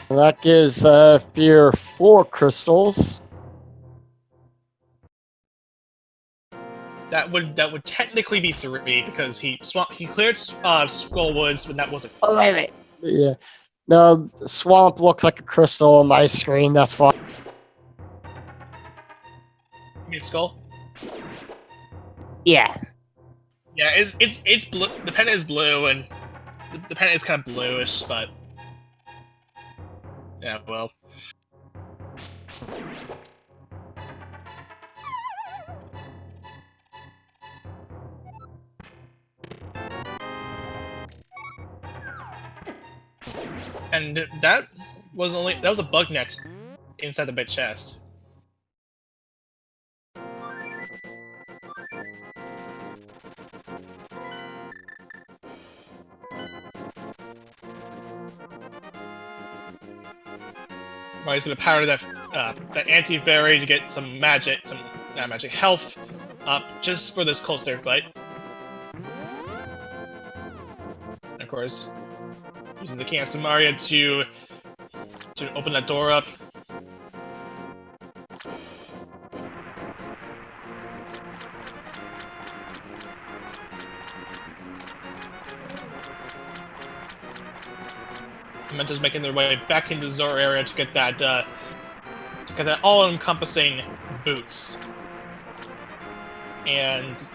That gives Fear 4 crystals. That would technically be 3 because he cleared Skullwoods, but that wasn't. Oh, wait. Yeah. No, the swamp looks like a crystal on my screen, that's why. You mean Skull? Yeah. Yeah, it's blue. The pen is blue, and the pen is kind of bluish, but yeah, well. And that was a bug net inside the big chest. Mario's gonna power that anti-fairy to get some magic, not magic, health up just for this cold stare fight. And of course, using the Cancer Mario to open that door up. Memento's making their way back into the Zora area to get that all-encompassing boots. And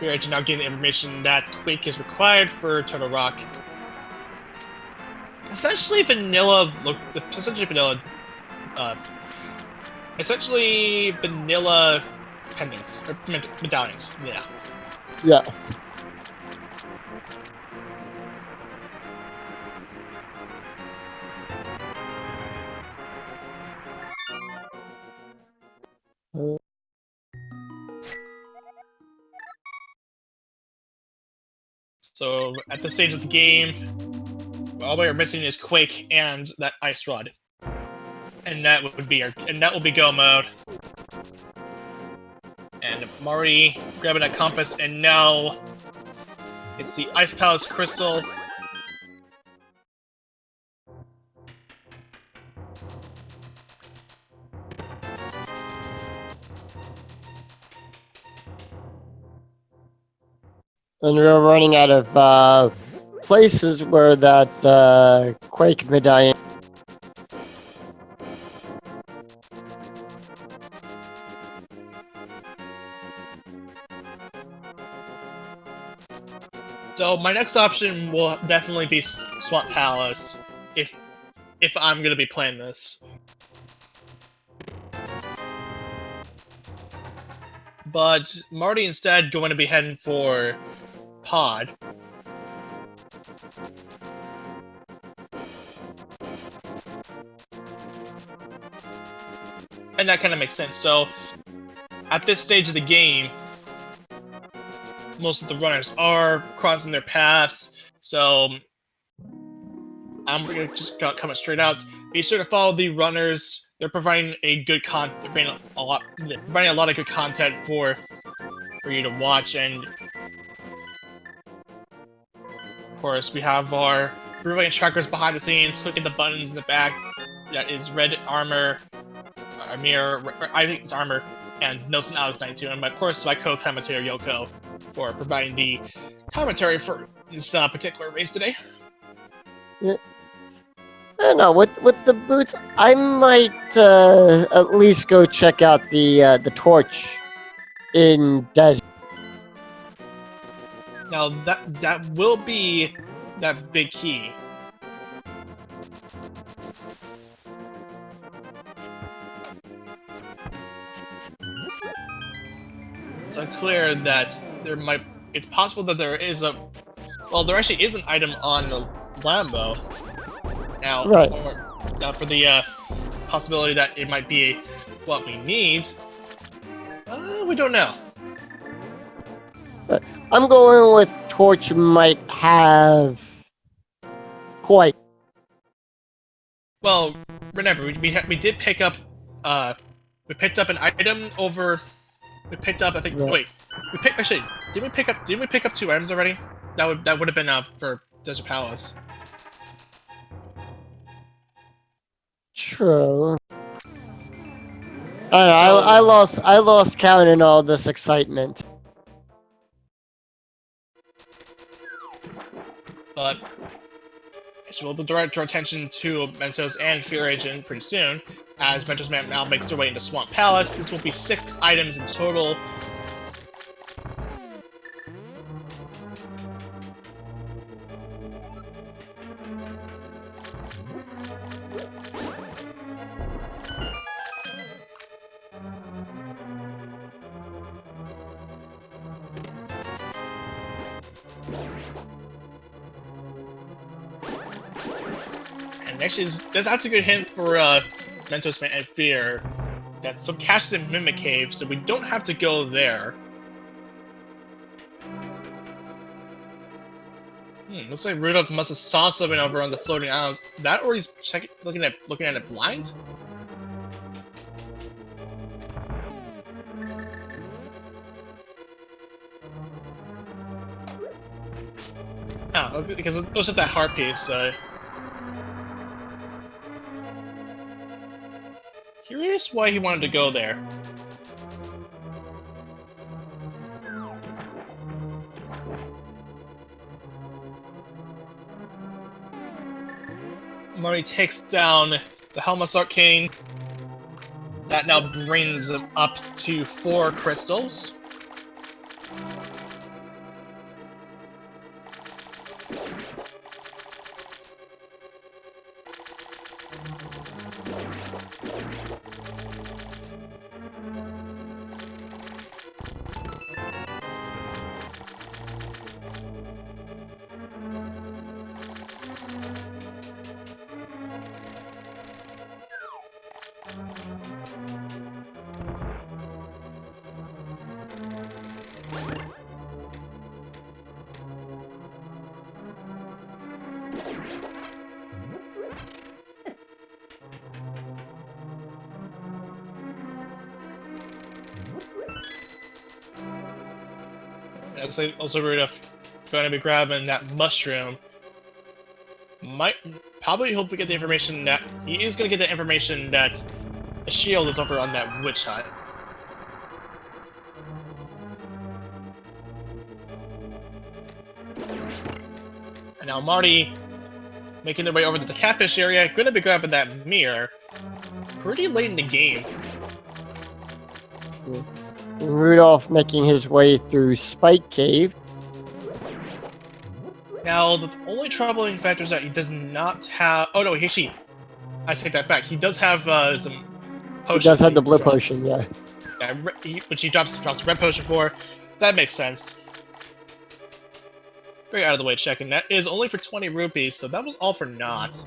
we're actually now getting the information that Quake is required for Turtle Rock. Essentially vanilla pendants or medallions. Yeah. Yeah. So at this stage of the game, all we are missing is Quake and that Ice Rod. And that would be go mode. And Mari grabbing a compass, and now it's the Ice Palace Crystal. And we're running out of places where that Quake medallion. So my next option will definitely be Swamp Palace if I'm gonna be playing this. But Marty instead going to be heading for Pod. And that kind of makes sense. So at this stage of the game, most of the runners are crossing their paths, so I'm gonna just coming straight out. Be sure to follow the runners. They're providing a good providing a lot of good content for you to watch, and of course we have our brilliant trackers behind the scenes, clicking the buttons in the back. That is Red Armor, Amir, I think it's Armor, and Nelson Alex 92, and of course my co-commentator Yoko for providing the commentary for this particular race today. Yeah. I don't know, with the boots, I might at least go check out the torch in Desert. Now that will be that big key. It's unclear that it's possible that there is there actually is an item on the Lambo. Now, Right. For the possibility that it might be what we need, we don't know. I'm going with torch might have quite. Well, remember we did pick up we picked up an item over. We picked up, I think. Right. Wait, actually, did we pick up 2 items already? That would have been for Desert Palace. True. I lost count in all this excitement. But we'll direct our attention to Mentos and Fear Agent pretty soon, as Mentos now makes their way into Swamp Palace. This will be 6 items in total. And actually, that's a good hint for Mentos and Fear. That some caches in Mimic Cave, so we don't have to go there. Looks like Rudolph must have saw something over on the floating islands. That, or he's looking at it blind. Oh, because it was at that heart piece. Curious why he wanted to go there. Murray takes down the Helmus Arcane. That now brings him up to 4 crystals. It looks like also we're going to be grabbing that mushroom. Might probably hope we get the information that he is going to get the information that the shield is over on that witch hut. And now Marty making their way over to the catfish area, going to be grabbing that mirror pretty late in the game. Yeah. Rudolph making his way through Spike Cave. Now, the only troubling factor is that he does not have... Oh no, I take that back. He does have some potions. He does have the blue potion, yeah. Yeah, which he drops red potion for. That makes sense. Very out of the way check, and that is only for 20 rupees, so that was all for naught.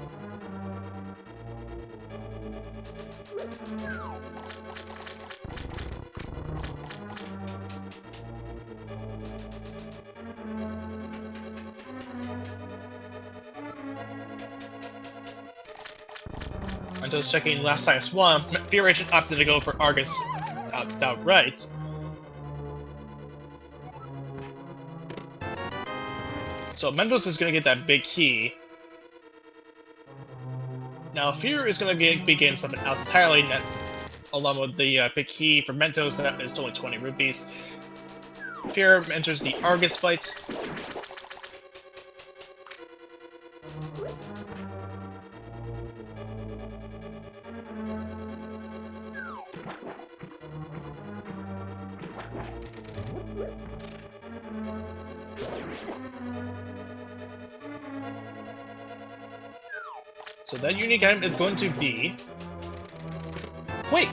Until checking last time Swamp, Fear Agent opted to go for Argus outright. So Mentos is going to get that big key. Now Fear is going to be getting something else entirely, along with the big key for Mentos, that is only 20 rupees. Fear enters the Argus fight. So that unique item is going to be Quake.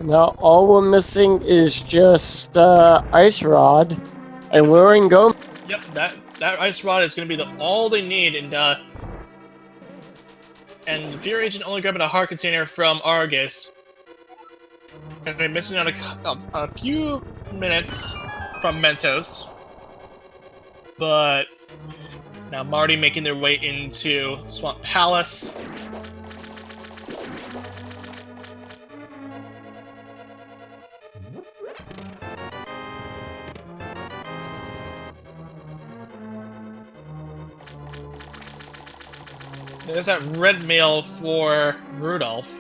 Now all we're missing is just Ice Rod, and we're in go. Yep, that Ice Rod is going to be all they need, and the Fear Agent only grabbing a heart container from Argus. And they're missing out a few minutes from Mentos. But now Marty making their way into Swamp Palace. There's that red mail for Rudolph.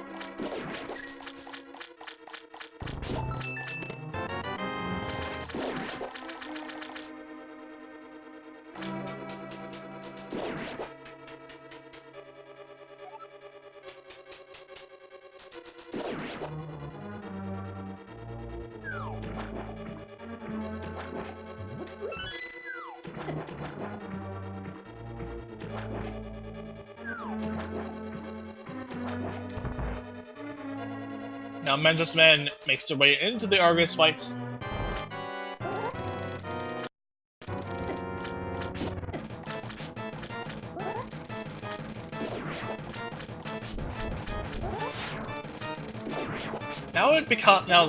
Now Mentos Man makes their way into the Argus fight.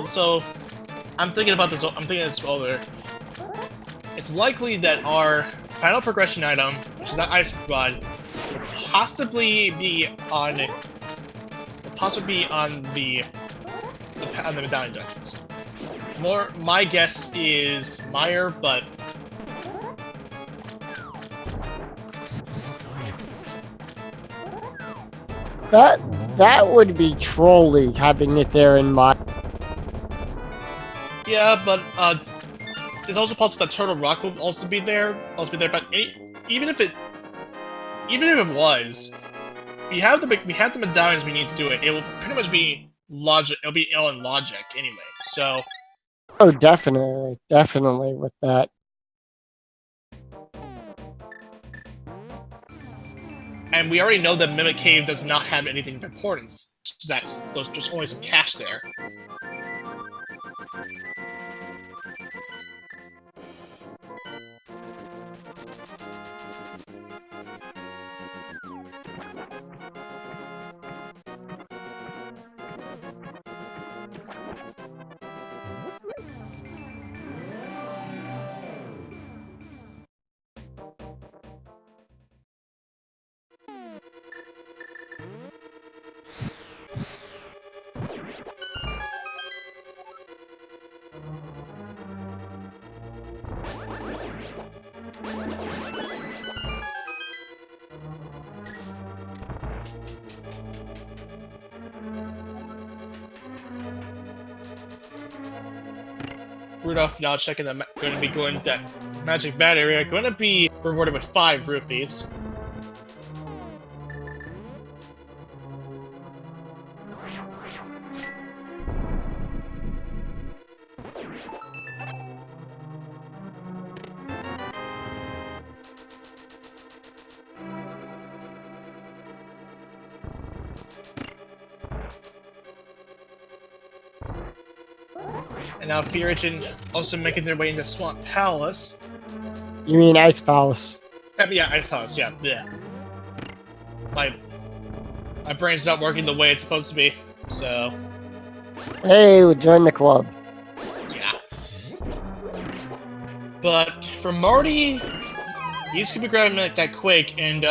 So I'm thinking about this. I'm thinking this over. It's likely that our final progression item, which is that Ice Rod, will possibly be on the medallion dungeons. My guess is Meyer, but that would be trolly having it there in mind. yeah, but it's also possible that Turtle Rock will also be there. But even if it was, we have the medallions we need to do it. It will pretty much be logic. It'll be L and logic anyway. So. Oh, definitely with that. And we already know that Mimic Cave does not have anything of importance. There's just only some cash there. Rudolph now checking the going to be going to that magic bat area. Going to be rewarded with 5 rupees. And now Fear Agent also making their way into Swamp Palace. You mean Ice Palace? Yeah, Ice Palace, yeah. My brain's not working the way it's supposed to be, so... Hey, we joined the club. Yeah. But for Marty, he's gonna be grabbing like that quick, and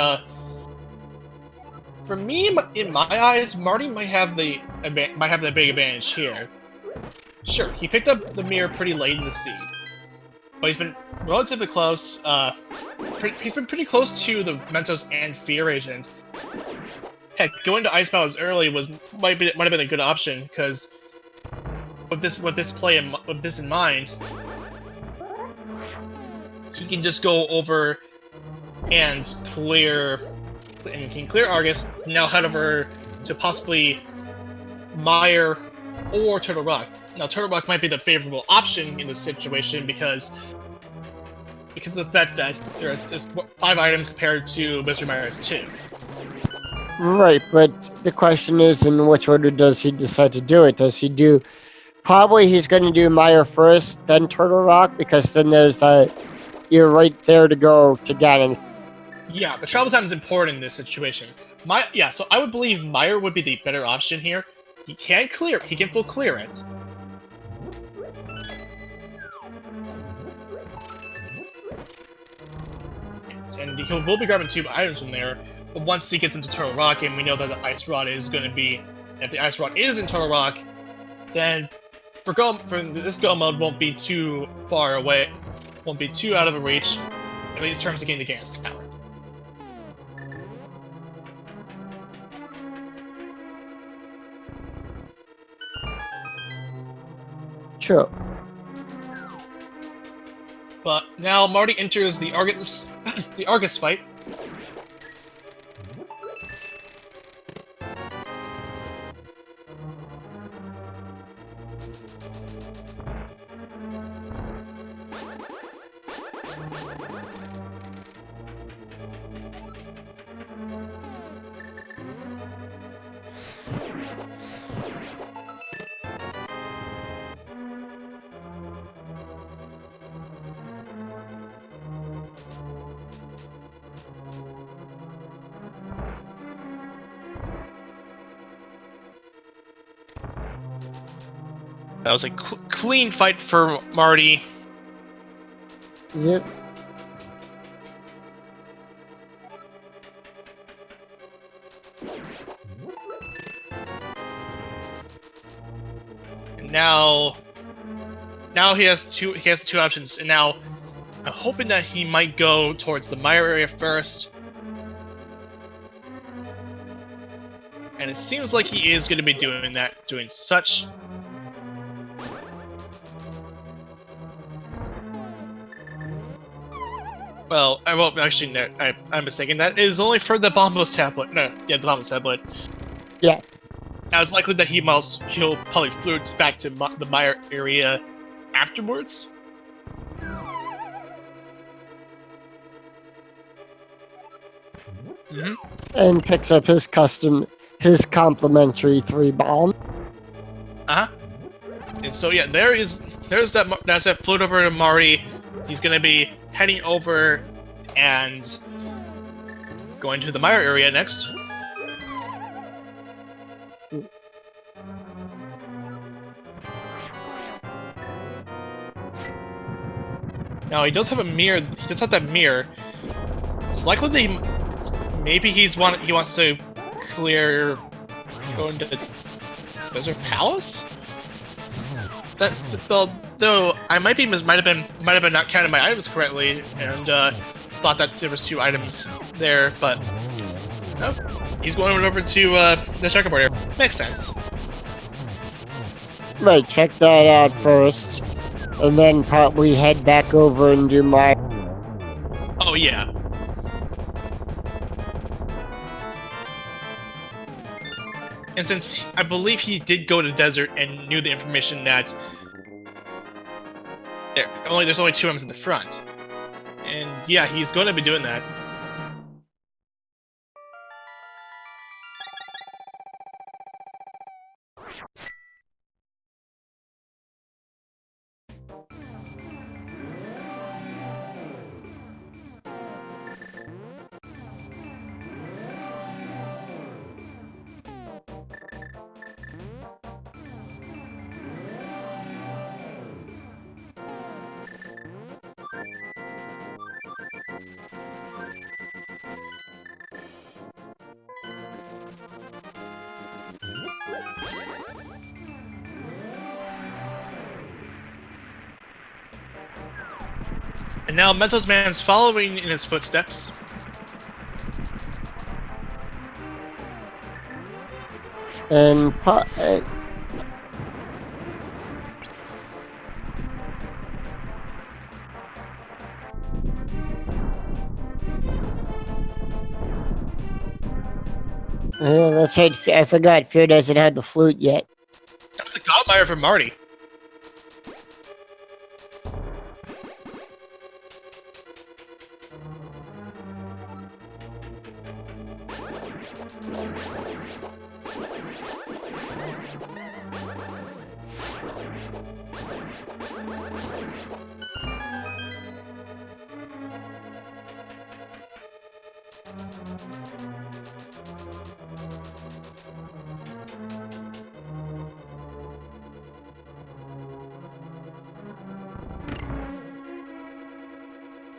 for me, in my eyes, Marty might have the big advantage here. Sure, he picked up the mirror pretty late in the seed, but he's been relatively close. He's been pretty close to the Mentos and Fear Agent. Heck, going to Ice Palace early might have been a good option, because with this in mind, he can just go over and clear Argus. Now head over to possibly Mire or Turtle Rock. Now Turtle Rock might be the favorable option in this situation because of the fact that there's 5 items compared to Mr. Mire's 2. Right, but the question is, in which order does he decide to do it? Does he do... Probably he's going to do Mire first, then Turtle Rock, because then there's you're right there to go to Ganon. Yeah, the travel time is important in this situation. So I would believe Mire would be the better option here. He can full clear it. And he will be grabbing 2 items from there, but once he gets into Turtle Rock, and we know that the Ice Rod is going to be... If the Ice Rod is in Turtle Rock, then this go mode won't be too far away, won't be too out of reach, at least in terms of getting the Ganon's Tower. True. But now Marty enters the Argus fight. That was a clean fight for Marty. Yep. And now he has two options, and now I'm hoping that he might go towards the Mire area first. And it seems like he is going to be doing that, doing such. Well, I won't actually. No, I'm mistaken. That is only for the Bombos tablet. No, yeah, the Bombos tablet. Yeah. Now it's likely that he'll probably float back to the Mire area afterwards. Mm-hmm. And picks up his complimentary 3 bomb. And so yeah, there's that float over to Marty. He's gonna be heading over and going to the Mire area next. Now he does have a mirror. He does have that mirror. It's likely that maybe he wants to clear going to Desert Palace. That though I might have been not counting my items correctly and thought that there was 2 items there, but no, he's going over to the checkerboard area. Makes sense. Right, check that out first. and then probably head back over and do my. Oh, yeah. And since I believe he did go to the desert and knew the information that there's only 2 M's in the front. And yeah, he's going to be doing that. And now Mentos Man's following in his footsteps. And that's right. I forgot. Fear doesn't have the flute yet. That's a Godmire for Marty.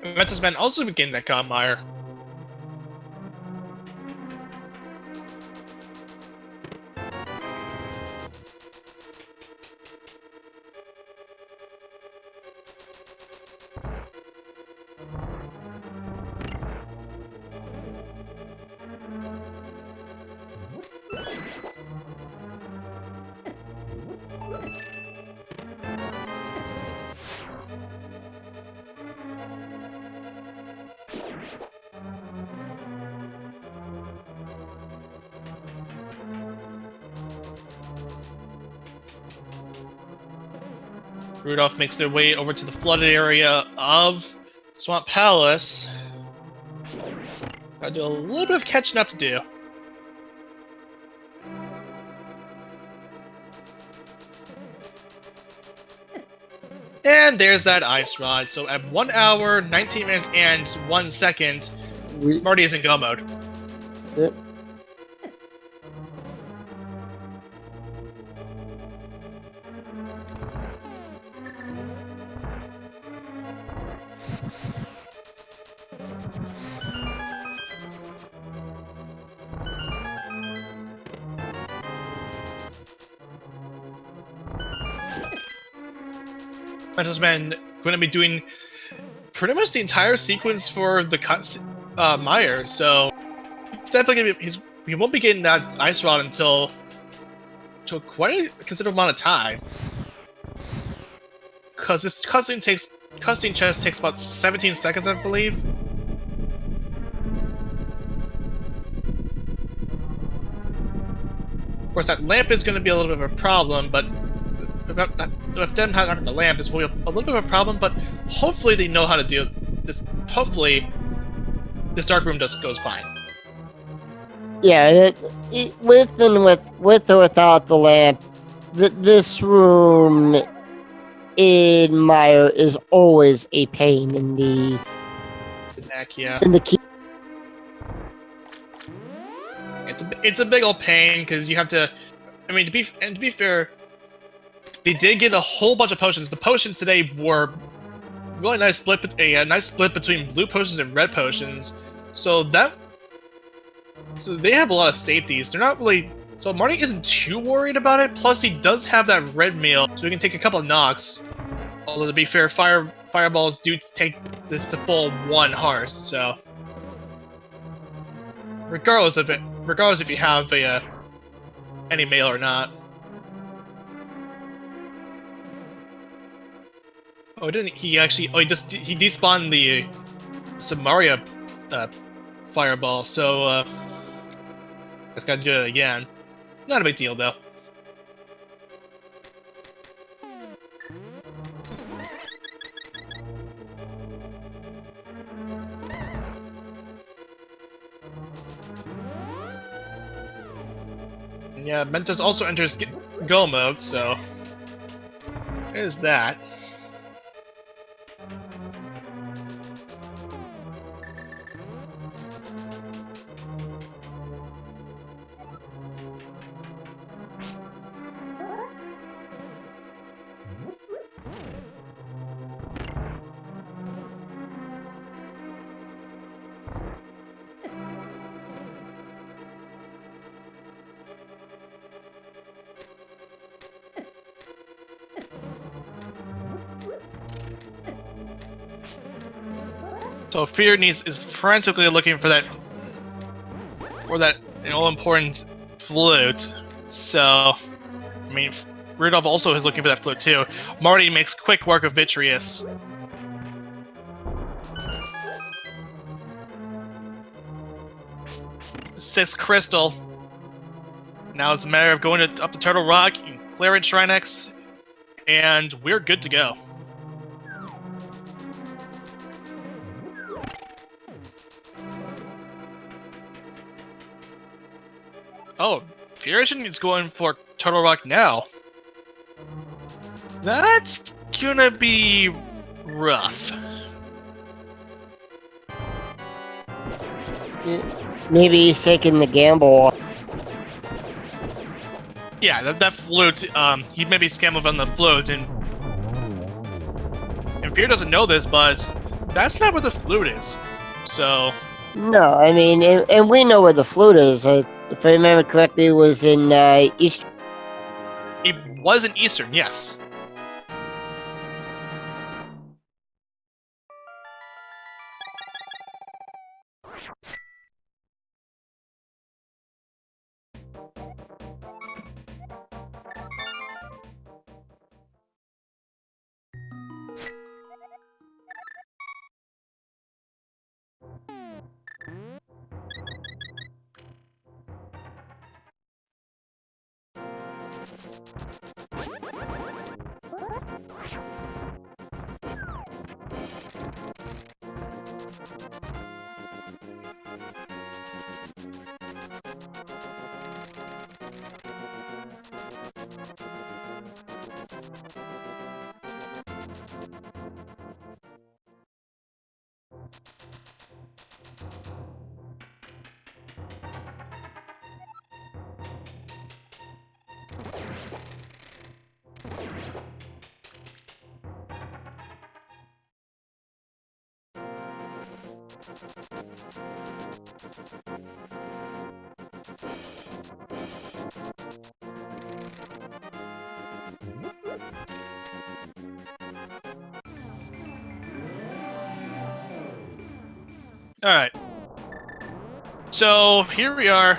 Mentos Man also became that Godmire. Rudolph makes their way over to the flooded area of Swamp Palace. Gotta do a little bit of catching up to do. And there's that ice rod. So at 1 hour, 19 minutes, and 1 second, Marty is in go mode. Yep. Mentos Man going to be doing pretty much the entire sequence for the Meyer, so it's definitely gonna be. He won't be getting that ice rod until quite a considerable amount of time, because this cutscene chest takes about 17 seconds, I believe. Of course, that lamp is going to be a little bit of a problem, but with them not having the lamp, it's will be a little bit of a problem. But hopefully, they know how to do this. Hopefully, this dark room goes fine. Yeah, with or without the lamp, this room in Meyer is always a pain in the Heck yeah. in the key. It's a big old pain because you have to. I mean, to be fair, they did get a whole bunch of potions. The potions today were really nice split. A nice split between blue potions and red potions. So they have a lot of safeties. They're not really. So Marty isn't too worried about it. Plus, he does have that red meal, so he can take a couple of knocks. Although to be fair, fireballs do take this to full 1 heart. So regardless if you have any mail or not. Oh, didn't he actually? Oh, he despawned the Samaria fireball. So just gotta do it again. Not a big deal though. Yeah, Mentos also enters go mode, so there's that. So Fear is frantically looking for that all important flute. So I mean, Rudolph also is looking for that flute too. Marty makes quick work of Vitreous. Sixth crystal. Now it's a matter of going up to Turtle Rock, clearing Shrine X, and we're good to go. Oh, Furiation is going for Turtle Rock now. That's gonna be rough. Maybe he's taking the gamble. Yeah, that flute, he maybe scammed on the flute, and Fear doesn't know this, but that's not where the flute is. So... No, I mean, and we know where the flute is. If I remember correctly, it was in East. It was in Eastern, yes. Alright. So, here we are.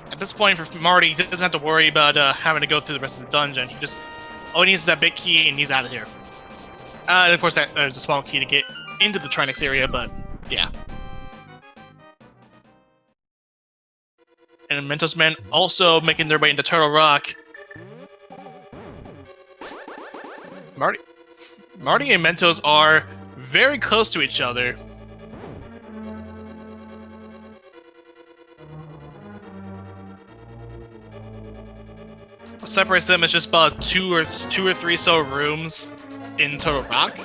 At this point, for Marty, he doesn't have to worry about having to go through the rest of the dungeon. All he needs is that big key, and he's out of here. And of course, there's a small key to get into the Trinix area, but yeah. And Mentos Men also making their way into Turtle Rock. Marty and Mentos are very close to each other. What separates them is just about two or three so rooms in Turtle Rock.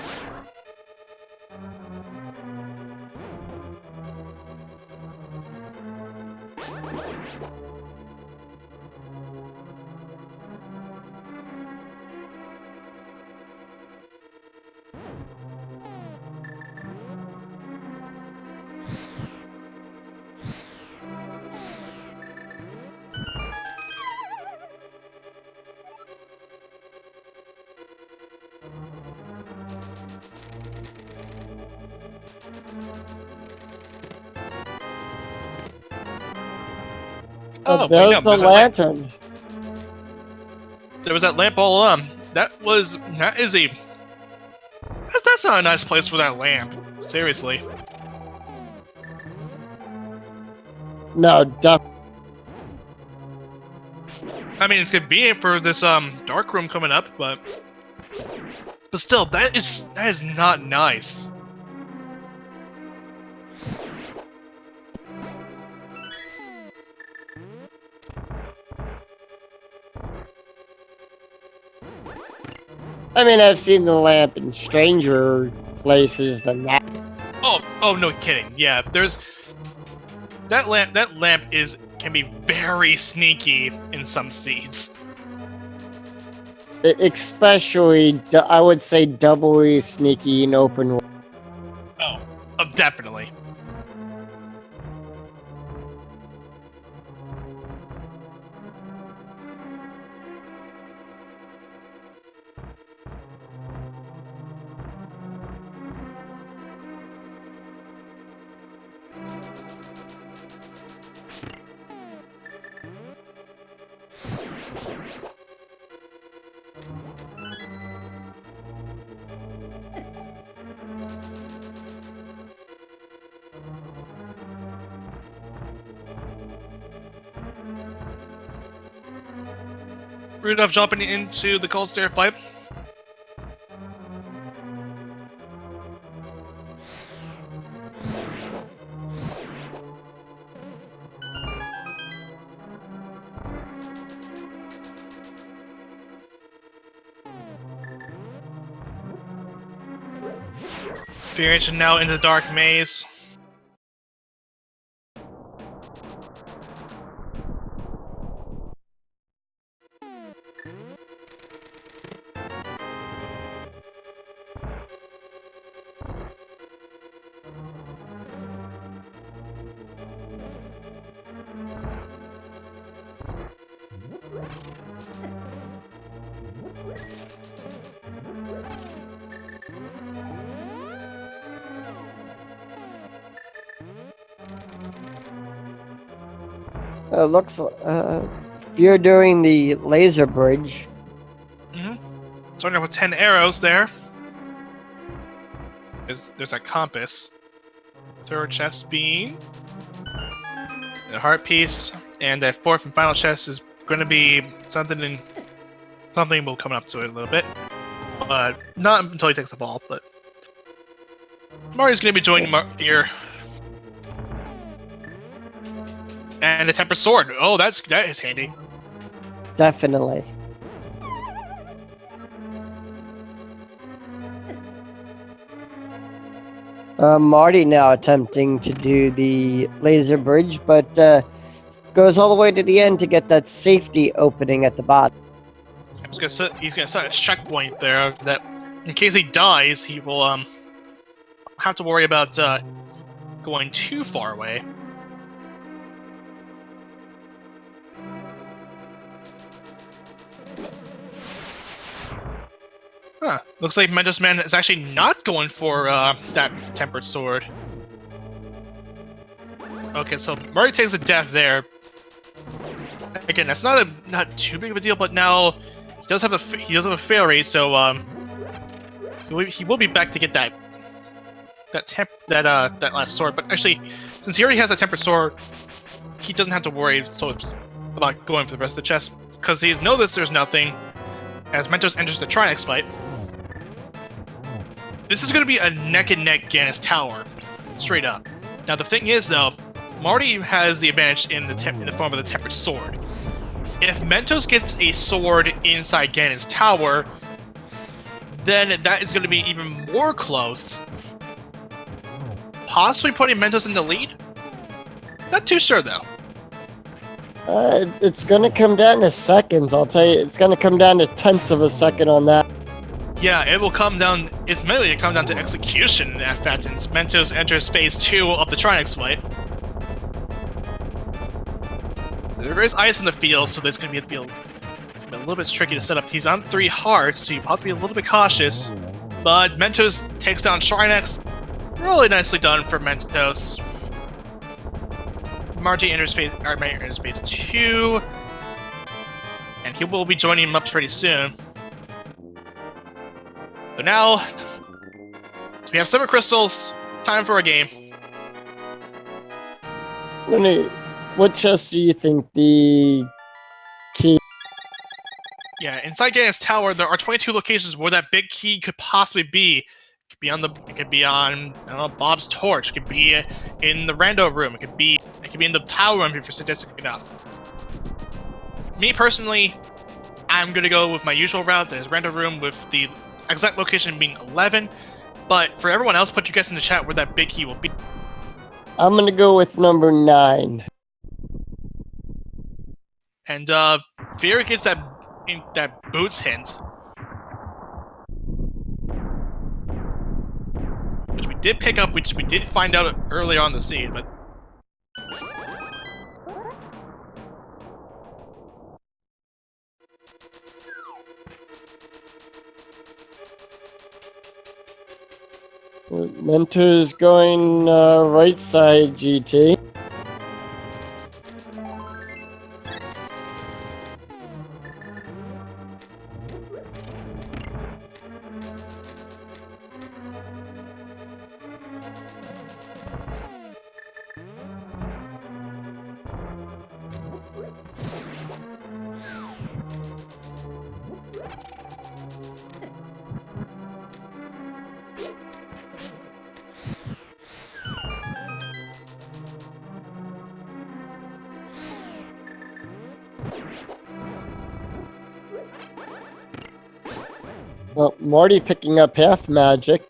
Oh, there's the lantern. there was that lamp all along. That's not a nice place for that lamp. Seriously. No, I mean, it's convenient for this dark room coming up, but still, that is not nice. I mean, I've seen the lamp in stranger places than that. Oh, no kidding. Yeah, there's that lamp. That lamp can be very sneaky in some seeds. Especially, I would say, doubly sneaky in open world. Oh, definitely. Rudolph jumping into the cold stair pipe. Fear Ancient now into the dark maze. Looks Fear doing the laser bridge. Starting off with 10 arrows there. There's a compass. Third chest being a heart piece, and the fourth and final chest is going to be something we'll come up to it a little bit, but not until he takes the ball. But Mario's going to be joining Fear. And a tempered sword. Oh, that is handy. Definitely. Marty now attempting to do the laser bridge, but goes all the way to the end to get that safety opening at the bottom. He's gonna set a checkpoint there that, in case he dies, he will have to worry about going too far away. Huh. Looks like Mentos Man is actually not going for that tempered sword. Okay, so Murray takes a death there. Again, that's not too big of a deal, but now he does have a fail rate, so he will be back to get that last sword. But actually, since he already has a tempered sword, he doesn't have to worry about going for the rest of the chest, because he's noticed there's nothing as Mentos enters the Trinex fight. This is going to be a neck-and-neck Ganis Tower, straight up. Now the thing is, though, Marty has the advantage in the form of the tempered sword. If Mentos gets a sword inside Ganis Tower, then that is going to be even more close. Possibly putting Mentos in the lead? Not too sure, though. It's going to come down to seconds, I'll tell you. It's going to come down to tenths of a second on that. Yeah, it will come down. It's mainly going to come down to execution in that fact, since Mentos enters phase 2 of the Trinex fight. There is ice in the field, so there's going to be a little bit tricky to set up. He's on 3 hearts, so you have to be a little bit cautious. But Mentos takes down Trinex. Really nicely done for Mentos. Marty enters phase 2. and he will be joining him up pretty soon. But now, so we have 7 crystals. Time for a game. What chest do you think the key? Yeah, inside Ganon's tower, there are 22 locations where that big key could possibly be. It could be on I don't know, Bob's torch. It could be in the rando room. It could be in the tower room if you're sadistic enough. Me personally, I'm gonna go with my usual route. There's rando room with the exact location being 11. But for everyone else, put your guess in the chat where that big key will be. I'm gonna go with number 9. And Fear gets that boots hint, which we did pick up, which we did find out earlier on the scene, but. Mentor's going right side, GT. Well, Marty picking up half magic.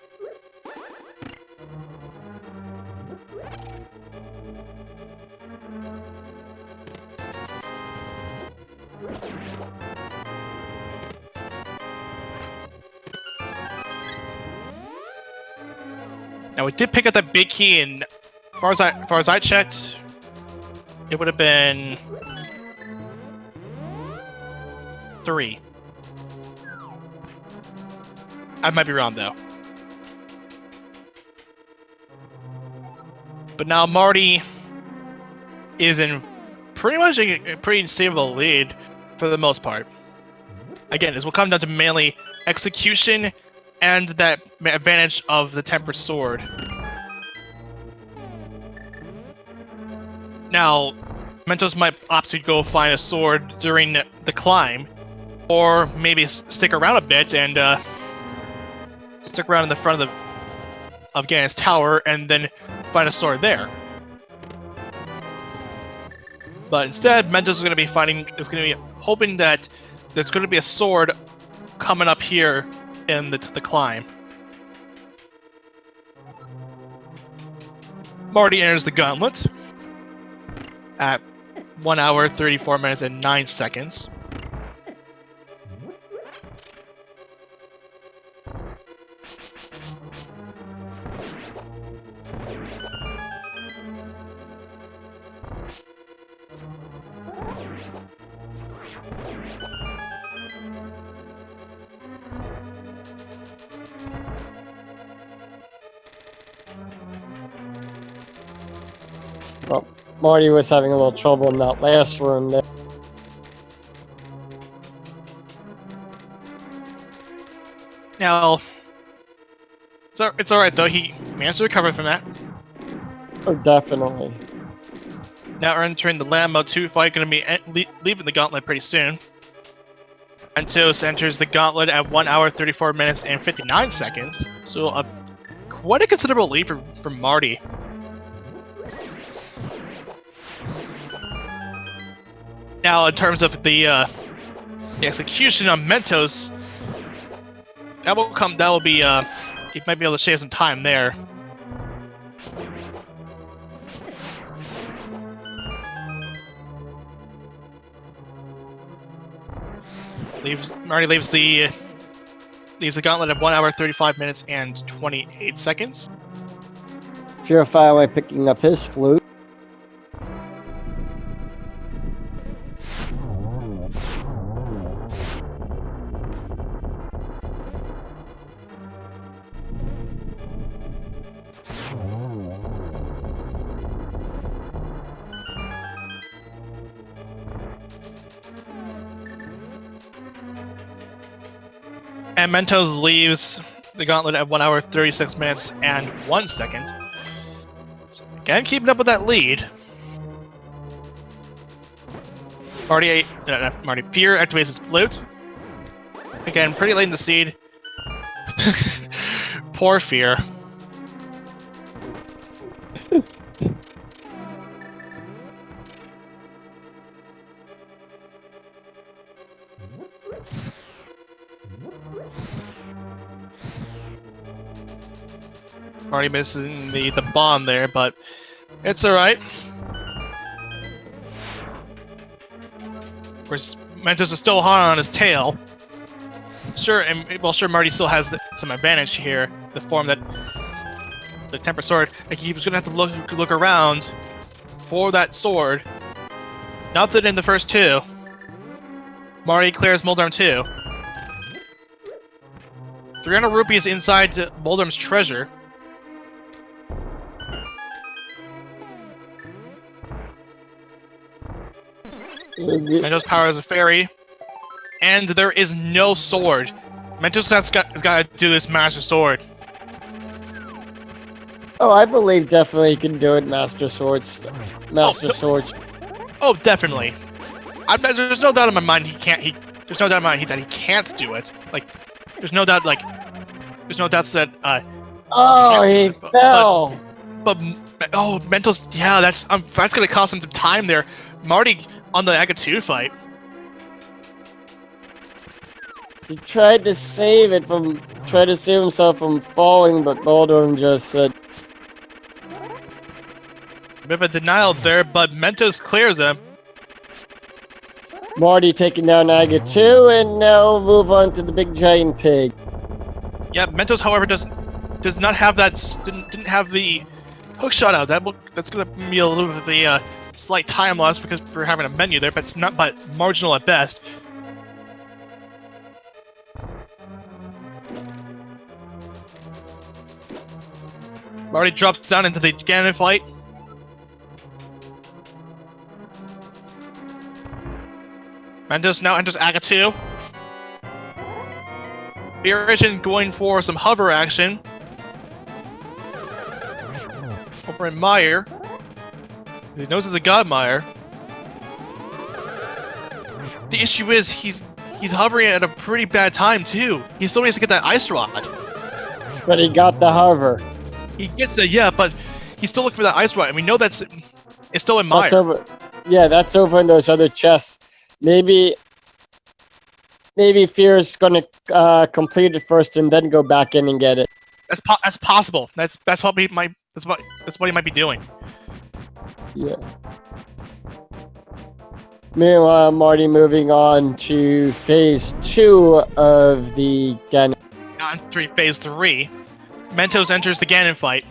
Now we did pick up that big key, and as far as I checked, it would have been 3. I might be wrong though. But now Marty is in pretty much a pretty stable lead for the most part. Again, this will come down to mainly execution and that advantage of the tempered sword. Now, Mentos might opt to go find a sword during the climb, or maybe stick around a bit and stick around in the front of Ganon's tower and then find a sword there. But instead, Mentos is going to be hoping that there's going to be a sword coming up here in the climb. Marty enters the gauntlet at 1 hour, 34 minutes, and 9 seconds. Well, Marty was having a little trouble in that last room there. Now, it's alright though, he managed to recover from that. Oh, definitely. Now we're entering the Lambo 2 fight, going to be leaving the gauntlet pretty soon. Mentos enters the gauntlet at 1 hour, 34 minutes, and 59 seconds. So quite a considerable lead for Marty. Now, in terms of the execution on Mentos, that will be he might be able to save some time there. Marty leaves the gauntlet at 1 hour, 35 minutes, and 28 seconds. Fear finally picking up his flute. And Mentos leaves the gauntlet at 1 hour 36 minutes and 1 second. So again, keeping up with that lead. Marty Fear activates his flute. Again, pretty late in the seed. Poor Fear. Already missing the bomb there, but it's alright. Of course, Mentos is still hot on his tail. Sure, Marty still has some advantage here. The form that the temper sword. Like, he was gonna have to look around for that sword. Nothing in the first two. Marty clears Moldorm 2. 300 rupees inside Moldorm's treasure. Mentos power is a fairy, and there is no sword. Mentos has got to do this Master Sword. Oh, I believe definitely he can do it, Master Swords. Swords. Oh, definitely. There's no doubt in my mind he can't. There's no doubt in my mind that he can't do it. Like, there's no doubt. Like, there's no doubts that. Oh, he fell. But Mentos. Yeah, that's gonna cost him some time there. Marty on the Aga 2 fight. He tried to save himself from falling, but Moldorm just said. A bit of a denial there, but Mentos clears him. Marty taking down Aga 2, and now move on to the big giant pig. Yeah, Mentos, however, does not have that. Didn't have the hook shot out. That's gonna be a little bit of the slight time loss because we're having a menu there, but it's not but marginal at best. Marty drops down into the Ganon fight. Mentos now enters Aga 2. Beeragent going for some hover action. Over in Meyer. He knows it's a Godmire. The issue is he's hovering at a pretty bad time too. He still needs to get that ice rod. But he got the hover. He gets it, yeah, but he's still looking for that ice rod, and we know it's still in Meyer. That's over in those other chests. Maybe Fear's gonna complete it first and then go back in and get it. That's possible. That's what he might be doing. Yeah. Meanwhile, Marty moving on to phase 2 of the Ganon. Now entering phase 3. Mentos enters the Ganon fight.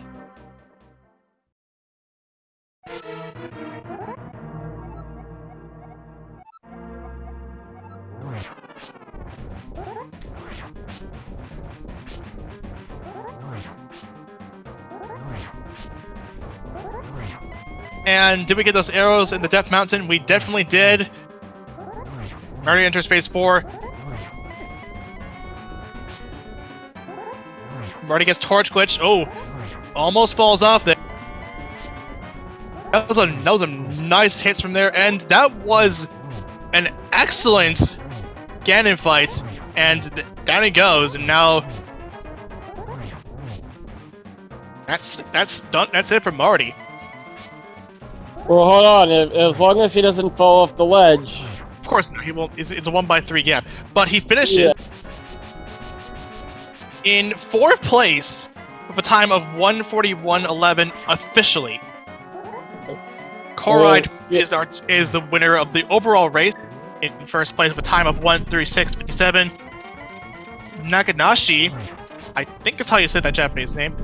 And did we get those arrows in the Death Mountain? We definitely did. Marty enters phase 4. Marty gets torch glitch. Oh, almost falls off there. That was a nice hits from there, and that was an excellent Ganon fight. And down he goes, and now that's done. That's it for Marty. Well, hold on. As long as he doesn't fall off the ledge. Of course not. He won't. It's a 1x3 gap, but he finishes in 4th place with a time of 1:41.11 officially. Koride is the winner of the overall race in 1st place with a time of 1:36.57. Nakanashi, I think that's how you say that Japanese name,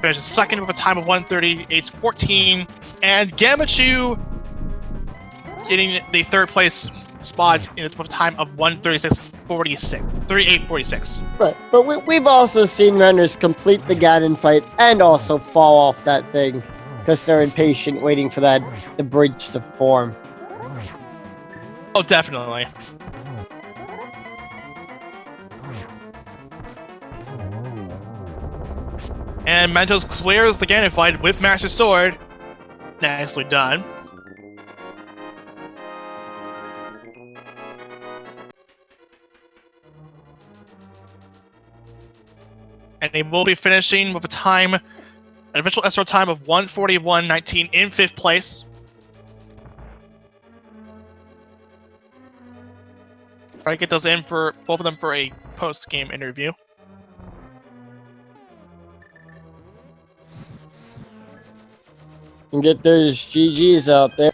finishes 2nd with a time of 1:38.14, and Gamachu getting the 3rd place spot with a time of 1:38.46. Right, but we've also seen runners complete the Ganon fight and also fall off that thing because they're impatient waiting for the bridge to form. Oh, definitely. And Mentos clears the Ganon fight with Master Sword. Nicely done. And he will be finishing with an eventual SR time of 1:41.19 in 5th place. Try to get those in for both of them for a post-game interview. And get those GGs out there.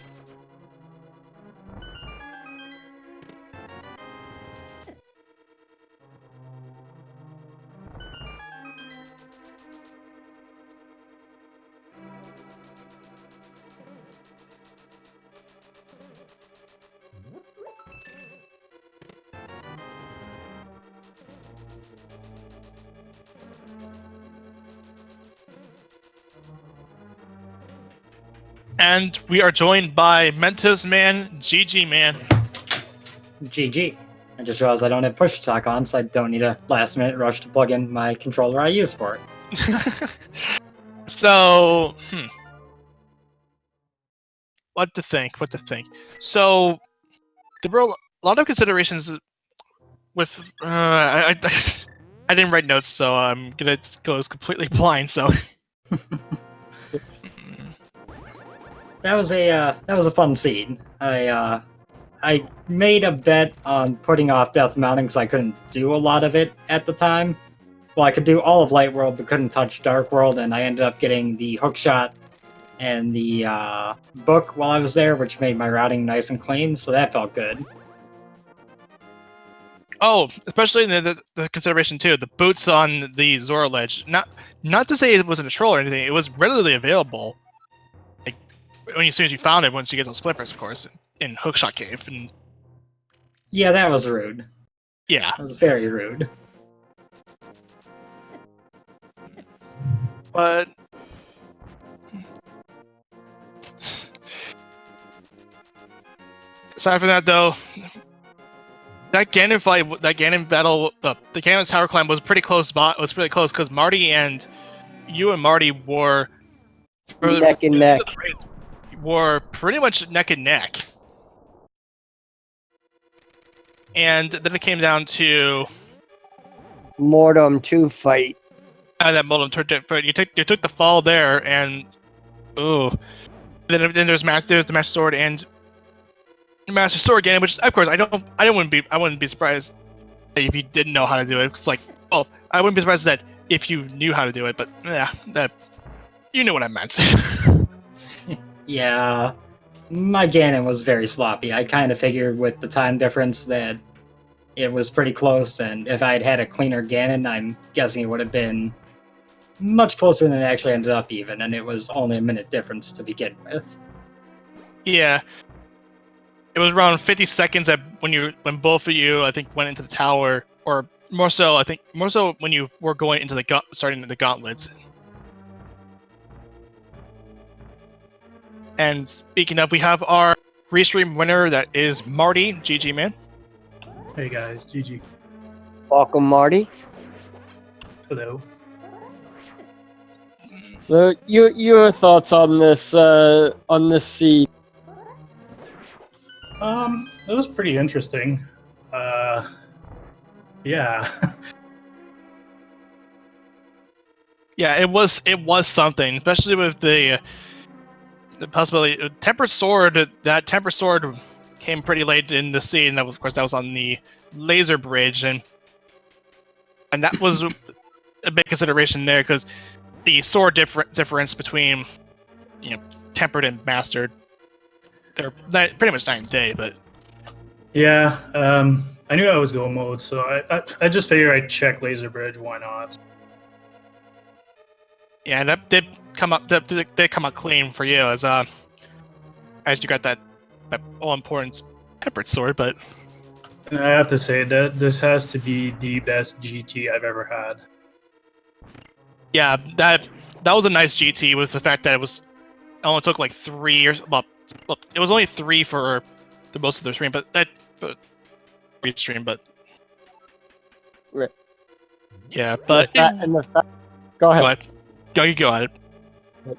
And we are joined by Mentos Man, GG Man. GG. I just realized I don't have push talk on, so I don't need a last minute rush to plug in my controller I use for it. So, what to think? So, there were a lot of considerations with. I didn't write notes, so I'm gonna go completely blind. So. That was a fun scene. I made a bet on putting off Death Mountain because I couldn't do a lot of it at the time. Well, I could do all of Light World, but couldn't touch Dark World, and I ended up getting the hookshot and the book while I was there, which made my routing nice and clean, so that felt good. Oh, especially the consideration too, the boots on the Zora ledge. Not to say it wasn't a troll or anything. It was readily available. Like as soon as you found it, once you get those flippers, of course, in Hookshot Cave. And yeah, that was rude. Yeah, That was very rude. But aside from that, though, that Ganon fight, that Ganon battle, the Ganon Tower climb was pretty close. Was pretty close because Marty and Marty were Neck and neck. Were pretty much neck and neck. And then it came down to Mortem 2 fight. That Mortem but you took the fall there, and then there's the Master Sword and Master Sword Ganon, which of course I wouldn't be surprised if you didn't know how to do it. It's like, oh, I wouldn't be surprised that if you knew how to do it, but yeah, that you knew what I meant. Yeah, my Ganon was very sloppy. I kind of figured with the time difference that it was pretty close, and if I'd had a cleaner Ganon, I'm guessing it would have been much closer than it actually ended up even, and it was only a minute difference to begin with. Yeah. It was around 50 seconds when both of you, I think, went into the tower, or more so when you were going into starting the gauntlets. And speaking of, we have our restream winner, that is Marty, GG Man. Hey guys, GG. Welcome, Marty. Hello. So, your thoughts on this scene? It was pretty interesting. Yeah. Yeah, it was something, especially with the possibility. Tempered Sword. That Tempered Sword came pretty late in the scene. Of course, that was on the laser bridge, and that was a big consideration there because the sword difference between tempered and mastered, they're pretty much night and day. But Yeah, I knew I was go mode, so I just figured I'd check Laser Bridge, why not? yeah, and that did come out clean for you as you got that all important tempered sword. But And I have to say that this has to be the best GT I've ever had. yeah, that was a nice GT with the fact that it only took like 3 years. Well, it was only 3 for the most of the stream, but that stream, but Right. yeah, but go ahead. go ahead. Go ahead.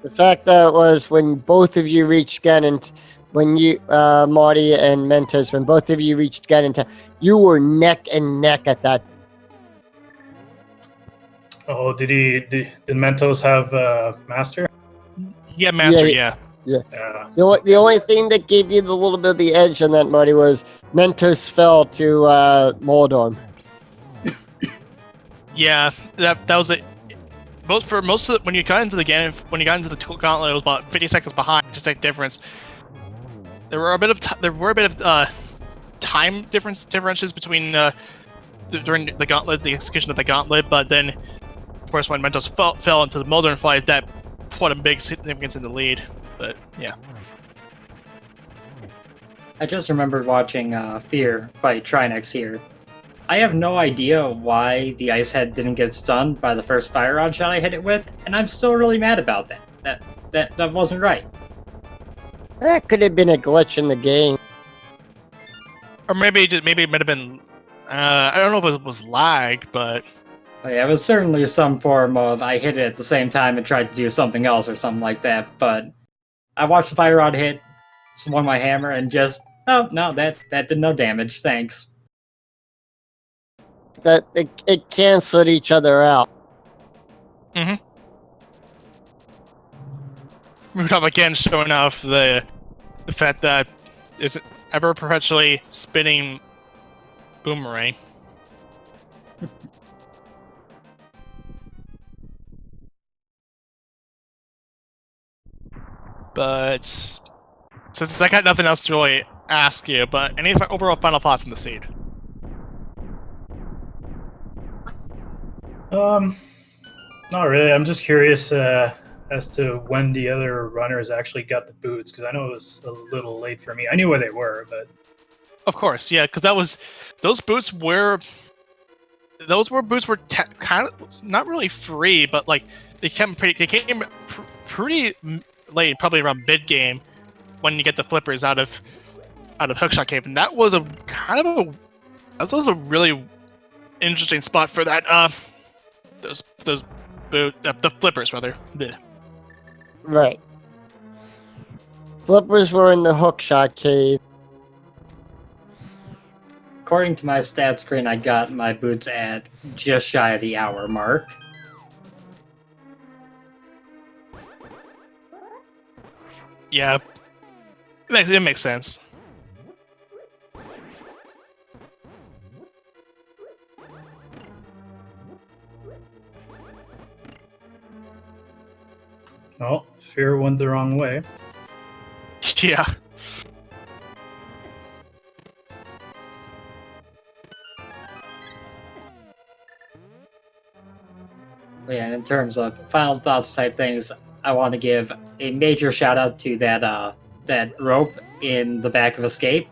The fact that it was when both of you reached Ganon, when you, Marty and Mentos, when both of you reached Ganon, you were neck and neck at that. Oh, did Mentos have Master? Yeah, Master, yeah. Yeah. Yeah. The only thing that gave you the little bit of the edge on that, Marty, was Mentos fell to Moldorm. Yeah, that was it. Both for most of when you got into the game, when you got into the gauntlet, it was about 50 seconds behind. Just a difference. There were a bit of time differences between during the gauntlet, the execution of the gauntlet, but then of course when Mentos fell into the Moldorm fight, that put a big significance in the lead. But yeah. I just remembered watching Fear fight Trinex here. I have no idea why the Ice Head didn't get stunned by the first Fire Rod shot I hit it with, and I'm still really mad about that. That wasn't right. That could have been a glitch in the game. Or maybe it might have been. I don't know if it was lag, but Yeah, it was certainly some form of I hit it at the same time and tried to do something else or something like that, but I watched the Fire Rod hit, swung my hammer, and just, oh, no, that did no damage, thanks. That it canceled each other out. Rudolph again showing off the fact that is ever perpetually spinning boomerang. But since I got nothing else to really ask you, but any overall final thoughts on the seed? Not really. I'm just curious as to when the other runners actually got the boots, because I know it was a little late for me. I knew where they were, but Of course, yeah, because those boots were kind of not really free, but like they came pretty late, probably around mid game, when you get the flippers out of Hookshot Cave, and that was a really interesting spot for that those the flippers rather. Blech. Right. Flippers were in the Hookshot Cave. According to my stat screen, I got my boots at just shy of the hour mark. Yeah, it makes sense. oh, Fear went the wrong way. Yeah. But yeah, in terms of final thoughts type things, I want to give a major shout out to that rope in the back of Escape,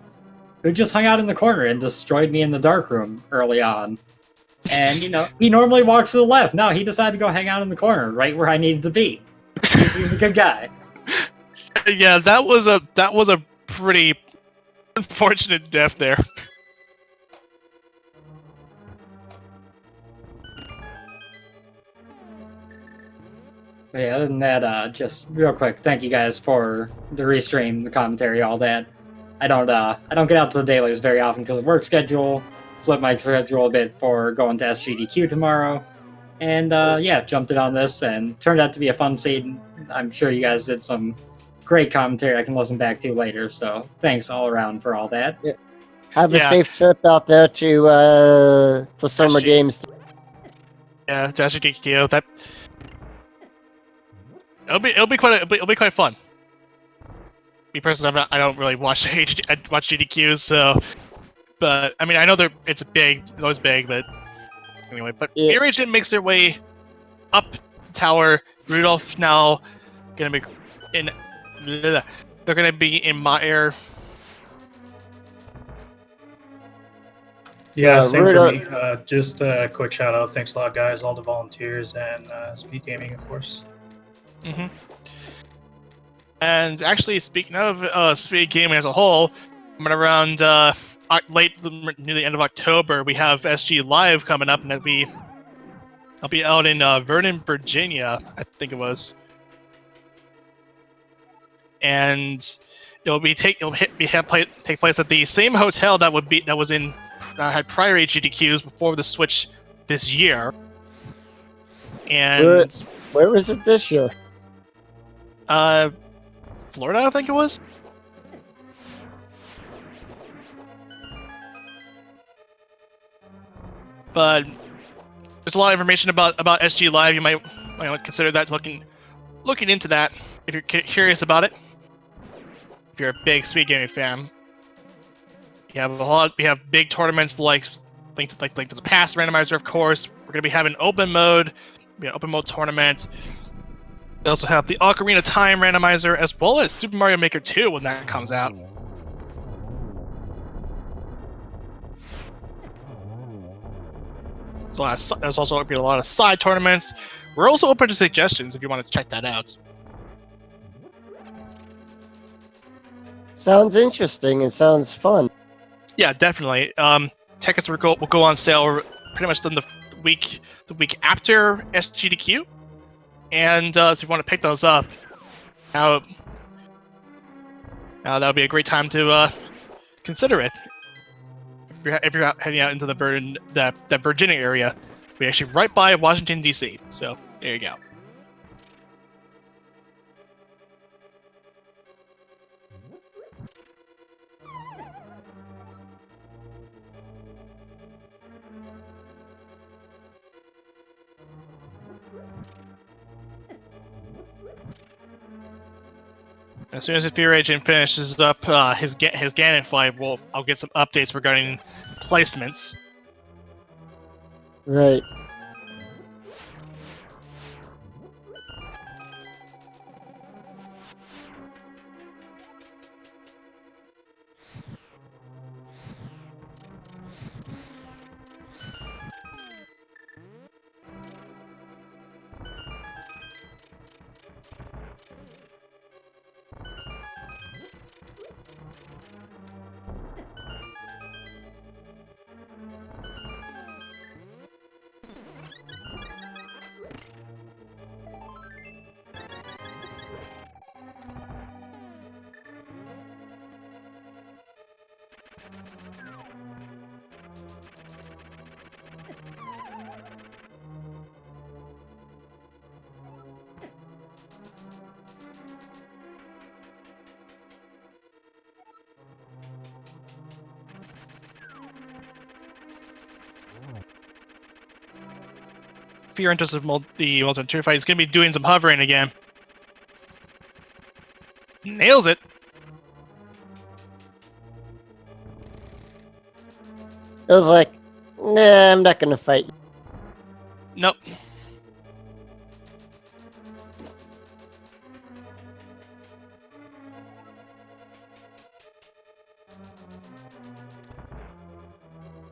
who just hung out in the corner and destroyed me in the dark room early on. And he normally walks to the left. No, he decided to go hang out in the corner, right where I needed to be. He's a good guy. Yeah, that was a pretty unfortunate death there. But yeah, other than that, just real quick, thank you guys for the restream, the commentary, all that. I don't get out to the dailies very often because of work schedule. Flip my schedule a bit for going to SGDQ tomorrow, and yeah, jumped in on this and turned out to be a fun seed. I'm sure you guys did some great commentary I can listen back to later. So thanks all around for all that. Yeah. Have a Yeah. safe trip out there to Summer Actually- Games. Yeah, to SGDQ, that it'll be quite fun. Me personally, I don't really watch I watch GDQs, so. But I mean, I know it's always big, but anyway. But Yeah. Fear Agent makes their way up tower. Rudolph now gonna be in. They're gonna be in my air. Yeah, same Rudolph- for me. Just a quick shout out. Thanks a lot, guys, all the volunteers, and Speed Gaming, of course. Mm-hmm. And actually, speaking of speed gaming as a whole, coming around near the end of October, we have SG Live coming up, and I'll be out in Vernon, Virginia, I think it was, and it'll take place at the same hotel that had prior HGDQs before the switch this year. And Where was it this year? Florida, I think it was. But there's a lot of information about SG Live. You might consider that looking into that if you're curious about it. If you're a big speed gaming fan, we have big tournaments linked to the past randomizer. Of course, we're gonna be having open mode, an open mode tournament. We also have the Ocarina of Time randomizer, as well as Super Mario Maker 2 when that comes out. There's also going to be a lot of side tournaments. We're also open to suggestions if you want to check that out. Sounds interesting and sounds fun. Yeah, definitely. Tickets will go on sale pretty much the week after SGDQ, and so if you want to pick those up, now that would be a great time to consider it. If you're heading out into the Virginia area, we're actually right by Washington D.C. So there you go. As soon as the Fear Agent finishes up his Ganon fight, I'll get some updates regarding placements. Right. If you're interested in the Molten 2 fight, he's going to be doing some hovering again. Nails it! It was like, nah, I'm not gonna fight you. Nope.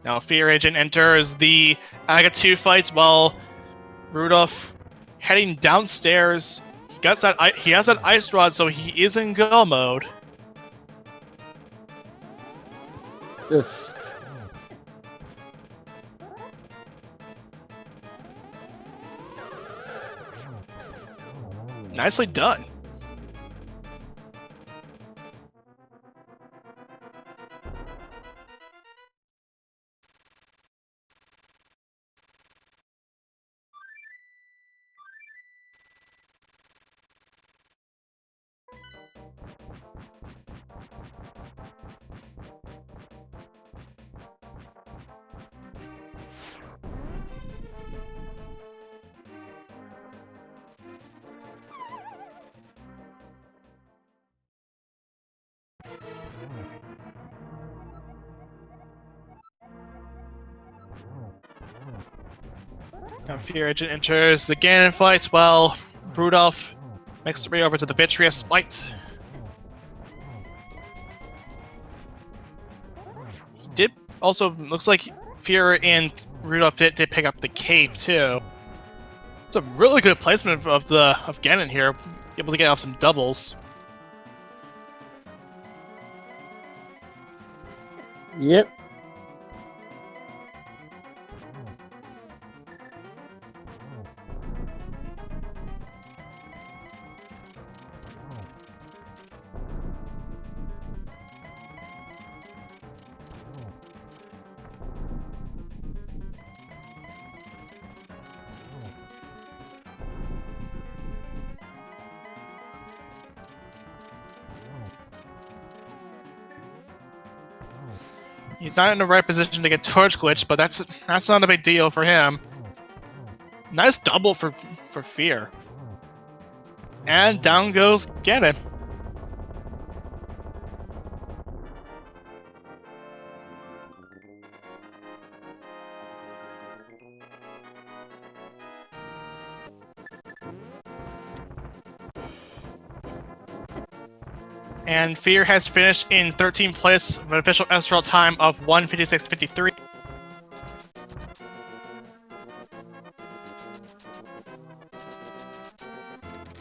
Now Fear Agent enters the Aga 2 fights while Rudolph heading downstairs. He has that ice rod, so he is in go mode. This. Nicely done. Now Fear Agent enters the Ganon fight while Rudolph makes his way over to the Vitreous fight. Looks like Fear and Rudolph did pick up the cape too. It's a really good placement of Ganon here, able to get off some doubles. He's not in the right position to get torch glitch, but that's not a big deal for him. Nice double for Fear. And down goes Ganon. And Fear has finished in 13th place with an official SRL time of 1:56.53.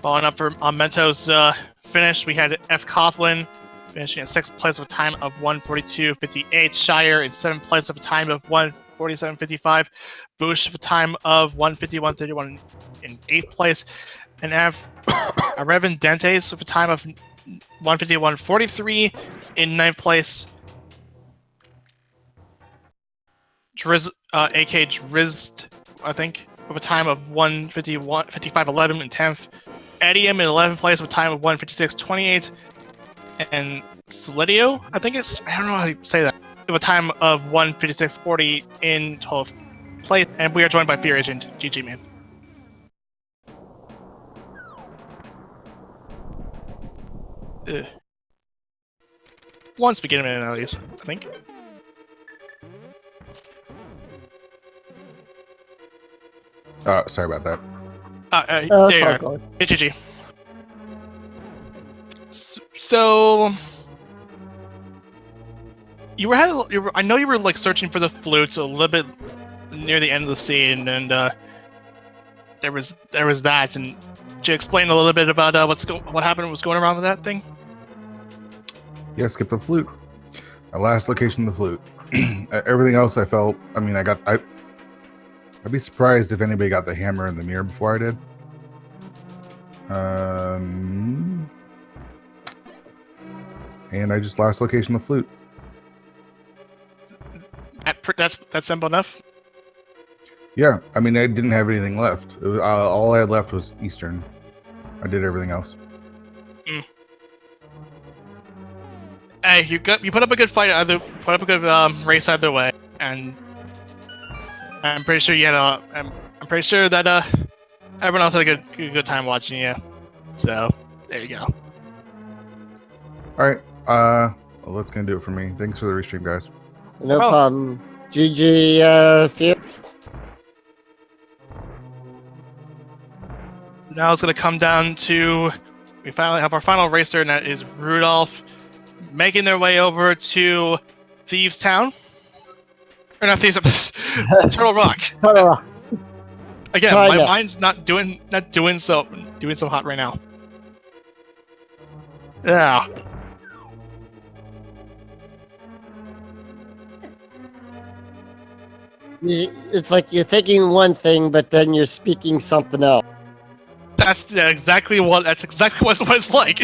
Following up for Mento's finish, we had F. Coughlin finishing in 6th place with a time of 1:42.58. Shire in 7th place with a time of 1:47.55. Bush with a time of 1:51.31 in 8th place. And Revan Dentes with a time of 1:51.43 in 9th place. AK Drizzt, I think, with a time of 1:55.11 in 10th. Edium in 11th place with a time of 1:56.28. And Solidio, I think it's, I don't know how you say that, with a time of 1:56.40 in 12th place. And we are joined by Fear Agent, GG man. Ugh. Once we get him in at least, I think. Sorry about that. Oh, There it's you all are. good. GG. So I know you were like searching for the flutes a little bit near the end of the scene, and there was that. And could you explain a little bit about what happened? What's going around with that thing? Yeah, skip the flute. My last location, the flute. Everything else, I felt. I mean, I'd be surprised if anybody got the hammer in the mirror before I did. And I just last location the flute. That's simple enough. Yeah, I mean, I didn't have anything left. It was, all I had left was Eastern. I did everything else. Hey, you put up a good fight. Put up a good race either way, and I'm pretty sure you had I'm pretty sure that everyone else had a good time watching you. So there you go. All right. Well, that's gonna do it for me. Thanks for the restream, guys. No Well- problem. GG, Fear. Now it's gonna come down to we finally have our final racer, and that is Rudolph, making their way over to Thieves Town. Or not Thieves, Turtle Rock. Turtle. Again, China. my mind's not doing so hot right now. Yeah. It's like you're thinking one thing, but then you're speaking something else. That's exactly what it's like.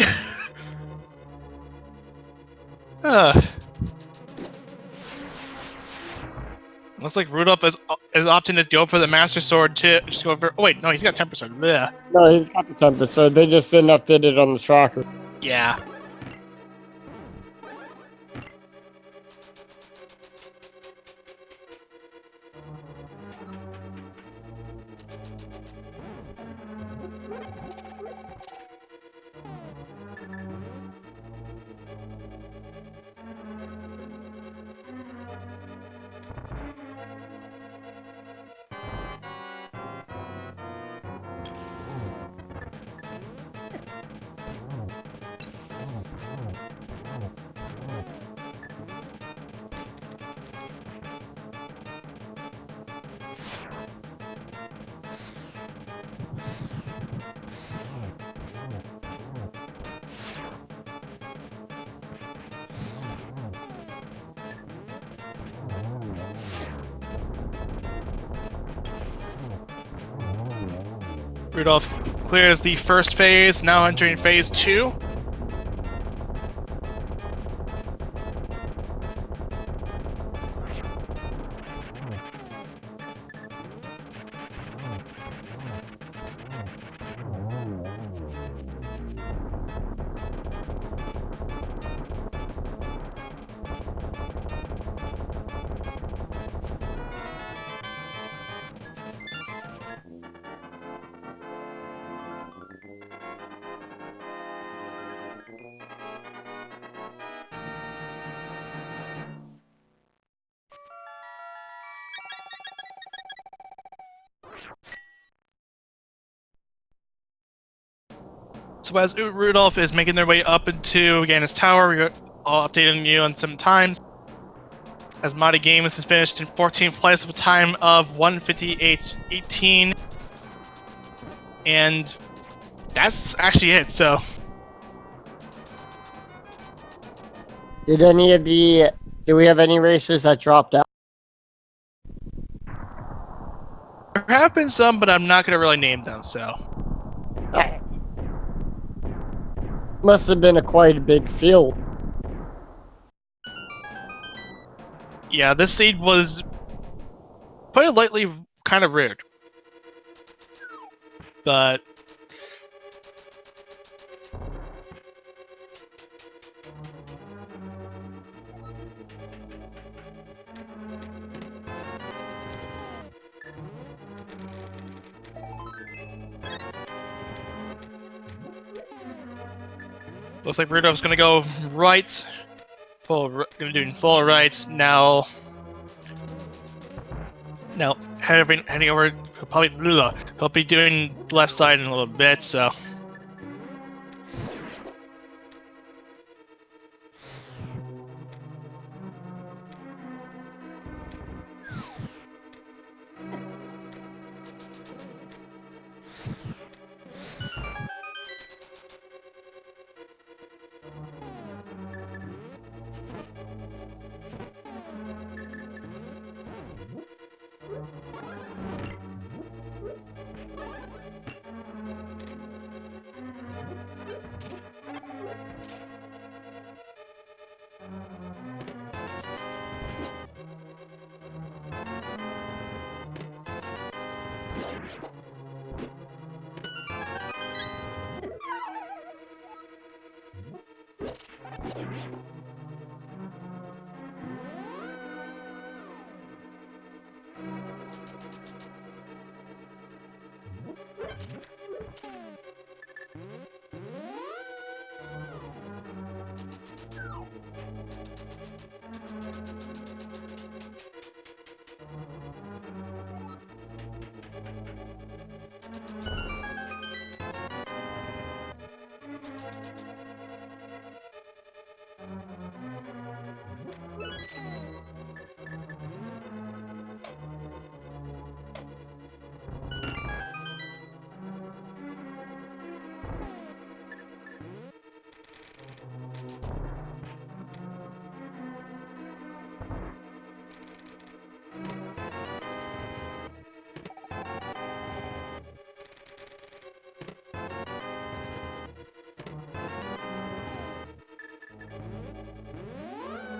Looks like Rudolph is opting to go for the Master Sword to just go for. Oh wait, no, he's got 10%. Bleh. No, he's got the temper, so they just didn't update it on the tracker. Yeah. Rudolph clears the first phase, now entering phase 2. So as Rudolph is making their way up into Gannis Tower, we're all updating you on some times. As Mighty Games has finished in 14th place with a time of 1:58.18. And that's actually it, so... Do we have any racers that dropped out? There have been some, but I'm not going to really name them, so... Must have been quite a big field. Yeah, this seed was, put it lightly, kind of rude. But... looks like Rudolph's gonna go right. Gonna do full right now. Now heading over. He'll be doing left side in a little bit. So.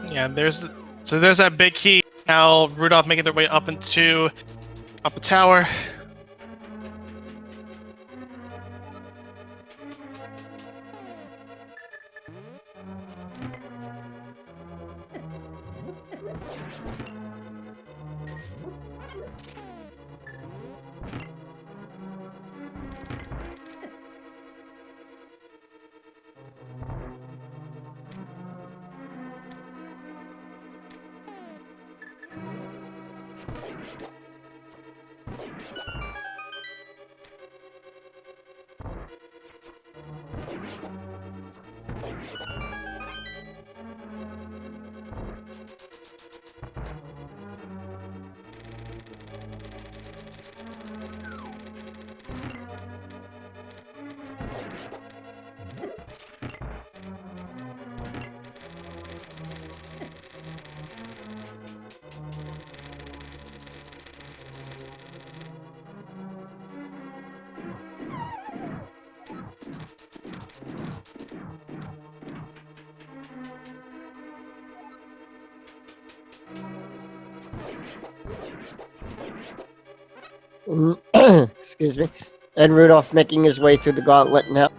Yeah, there's that big key. Now Rudolph making their way up the tower. Excuse me. And Rudolph making his way through the gauntlet now.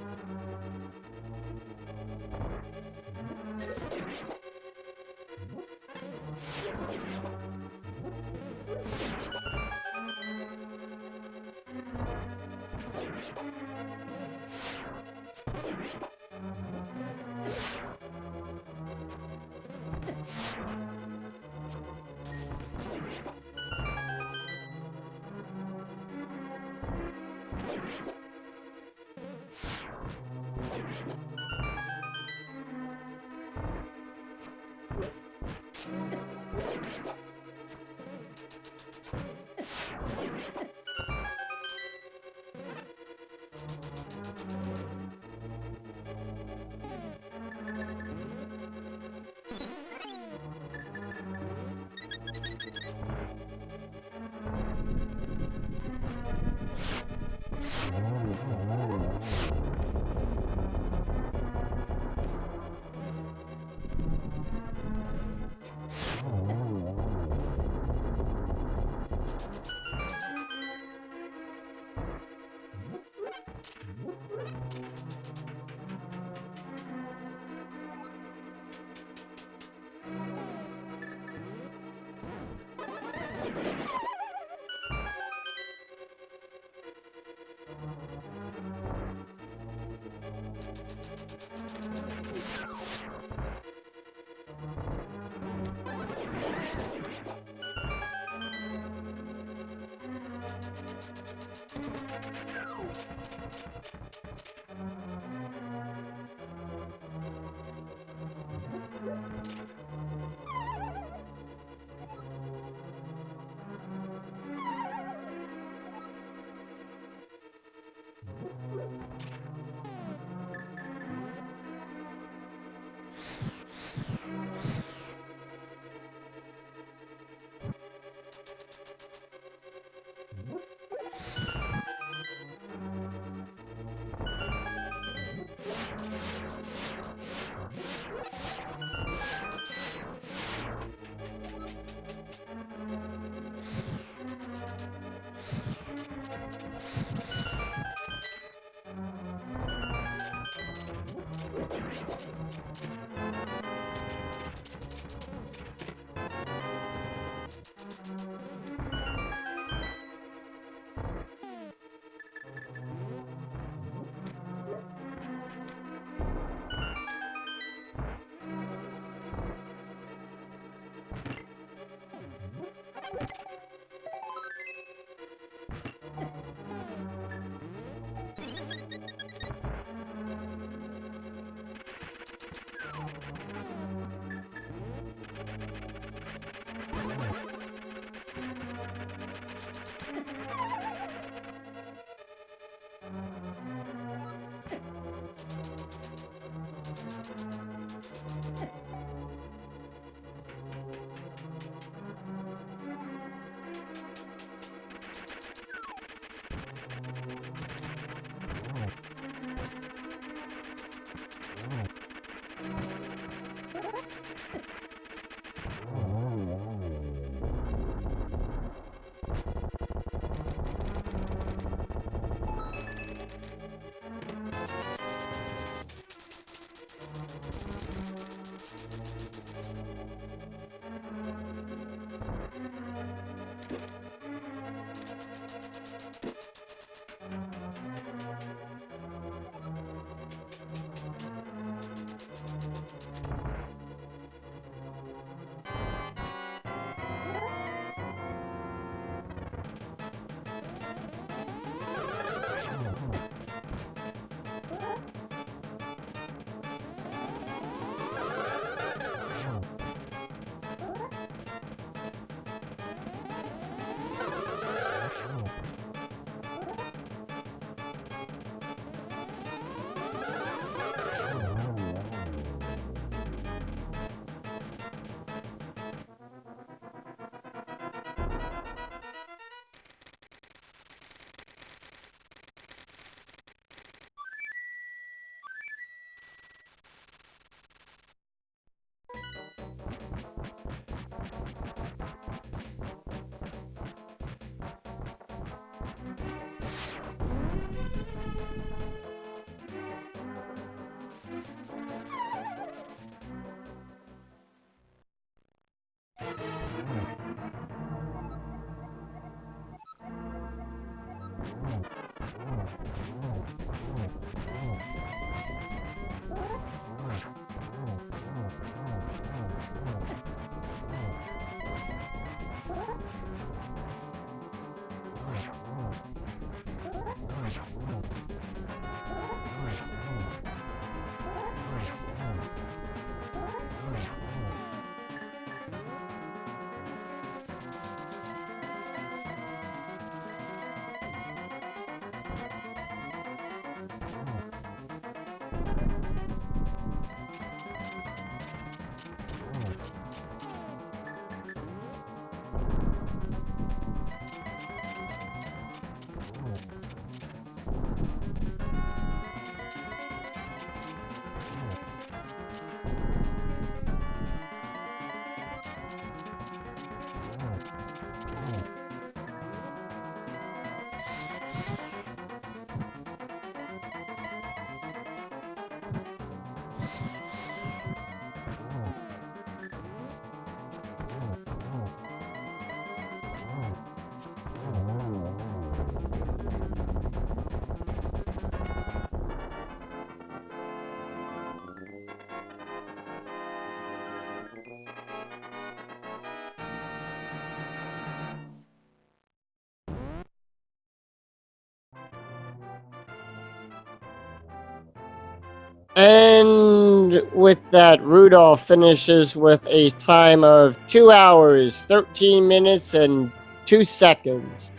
And with that, Rudolph finishes with a time of 2 hours, 13 minutes, and 2 seconds.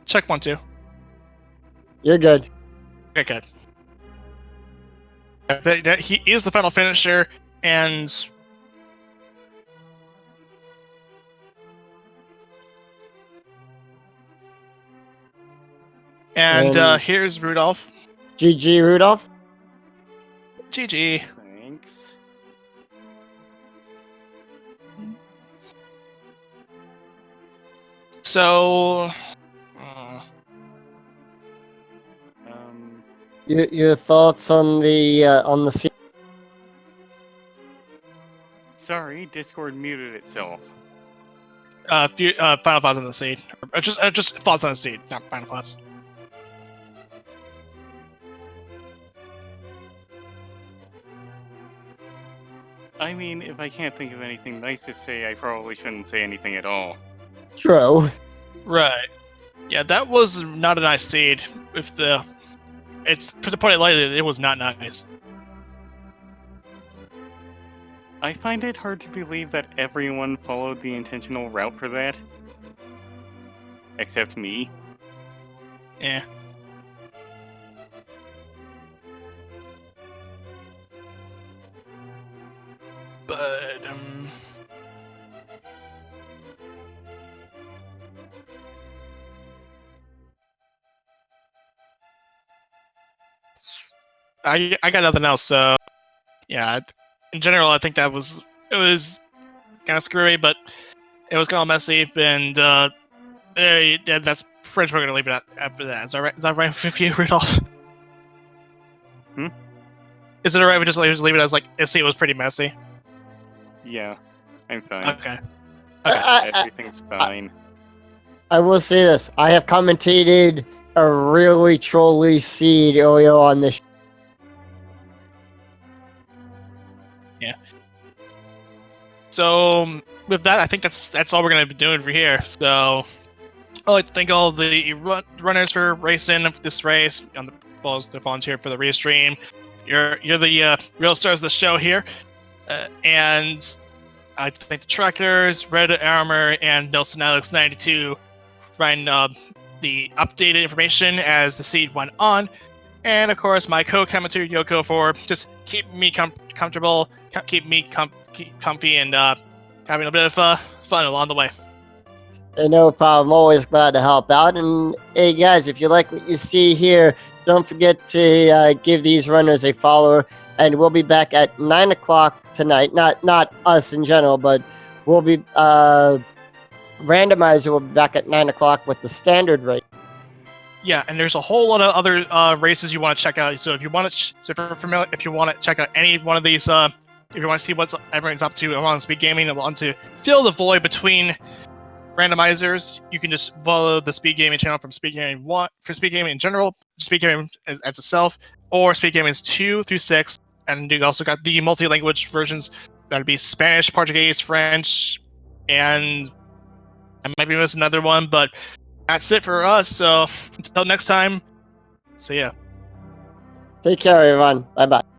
Check 1, 2. You're good. Okay, good. He is the final finisher, and And- here's Rudolph. GG, Rudolph. GG. Thanks. So, Your thoughts on the scene? Sorry, Discord muted itself. final thoughts on the seed, or just thoughts on the seed, not final thoughts. I mean, if I can't think of anything nice to say, I probably shouldn't say anything at all. True. Right. Yeah, that was not a nice seed. To put it lightly, it was not nice. I find it hard to believe that everyone followed the intentional route for that. Except me. Yeah. But I got nothing else. So yeah, in general, I think it was kind of screwy, but it was kind of messy, and that's pretty much we're gonna leave it at after that. Is that right? Is that right with you, Rudolph? Hmm? Is it alright we just leave it as like it was pretty messy? Yeah, I'm fine. Okay. Everything's fine. I will say this: I have commentated a really trolly seed Oyo on this. So with that, I think that's all we're gonna be doing for here. So I'd like to thank all the runners for racing this race on the volunteer for the restream. You're the real stars of the show here, and I thank the trackers, Red Armor, and Nelson Alex 92 providing the updated information as the seed went on, and of course my co-commentator Yoko for just keep me comfortable, keep me comfy, and having a bit of fun along the way. No problem. Always glad to help out. And hey, guys, if you like what you see here, don't forget to give these runners a follow. And we'll be back at 9 o'clock tonight. Not us in general, but we'll be Randomizer will be back at 9 o'clock with the standard rate. Yeah, and there's a whole lot of other races you want to check out. So if you want to, if you're familiar, if you want to check out any one of these, if you want to see what everyone's up to on Speed Gaming and want to fill the void between randomizers, you can just follow the Speed Gaming channel from Speed Gaming 1 for Speed Gaming in general, Speed Gaming as itself, or Speed Gaming 2 through 6, and you also got the multi-language versions. That'd be Spanish, Portuguese, French, and I might be missing another one, but that's it for us. So until next time, see ya. Take care, everyone. Bye bye.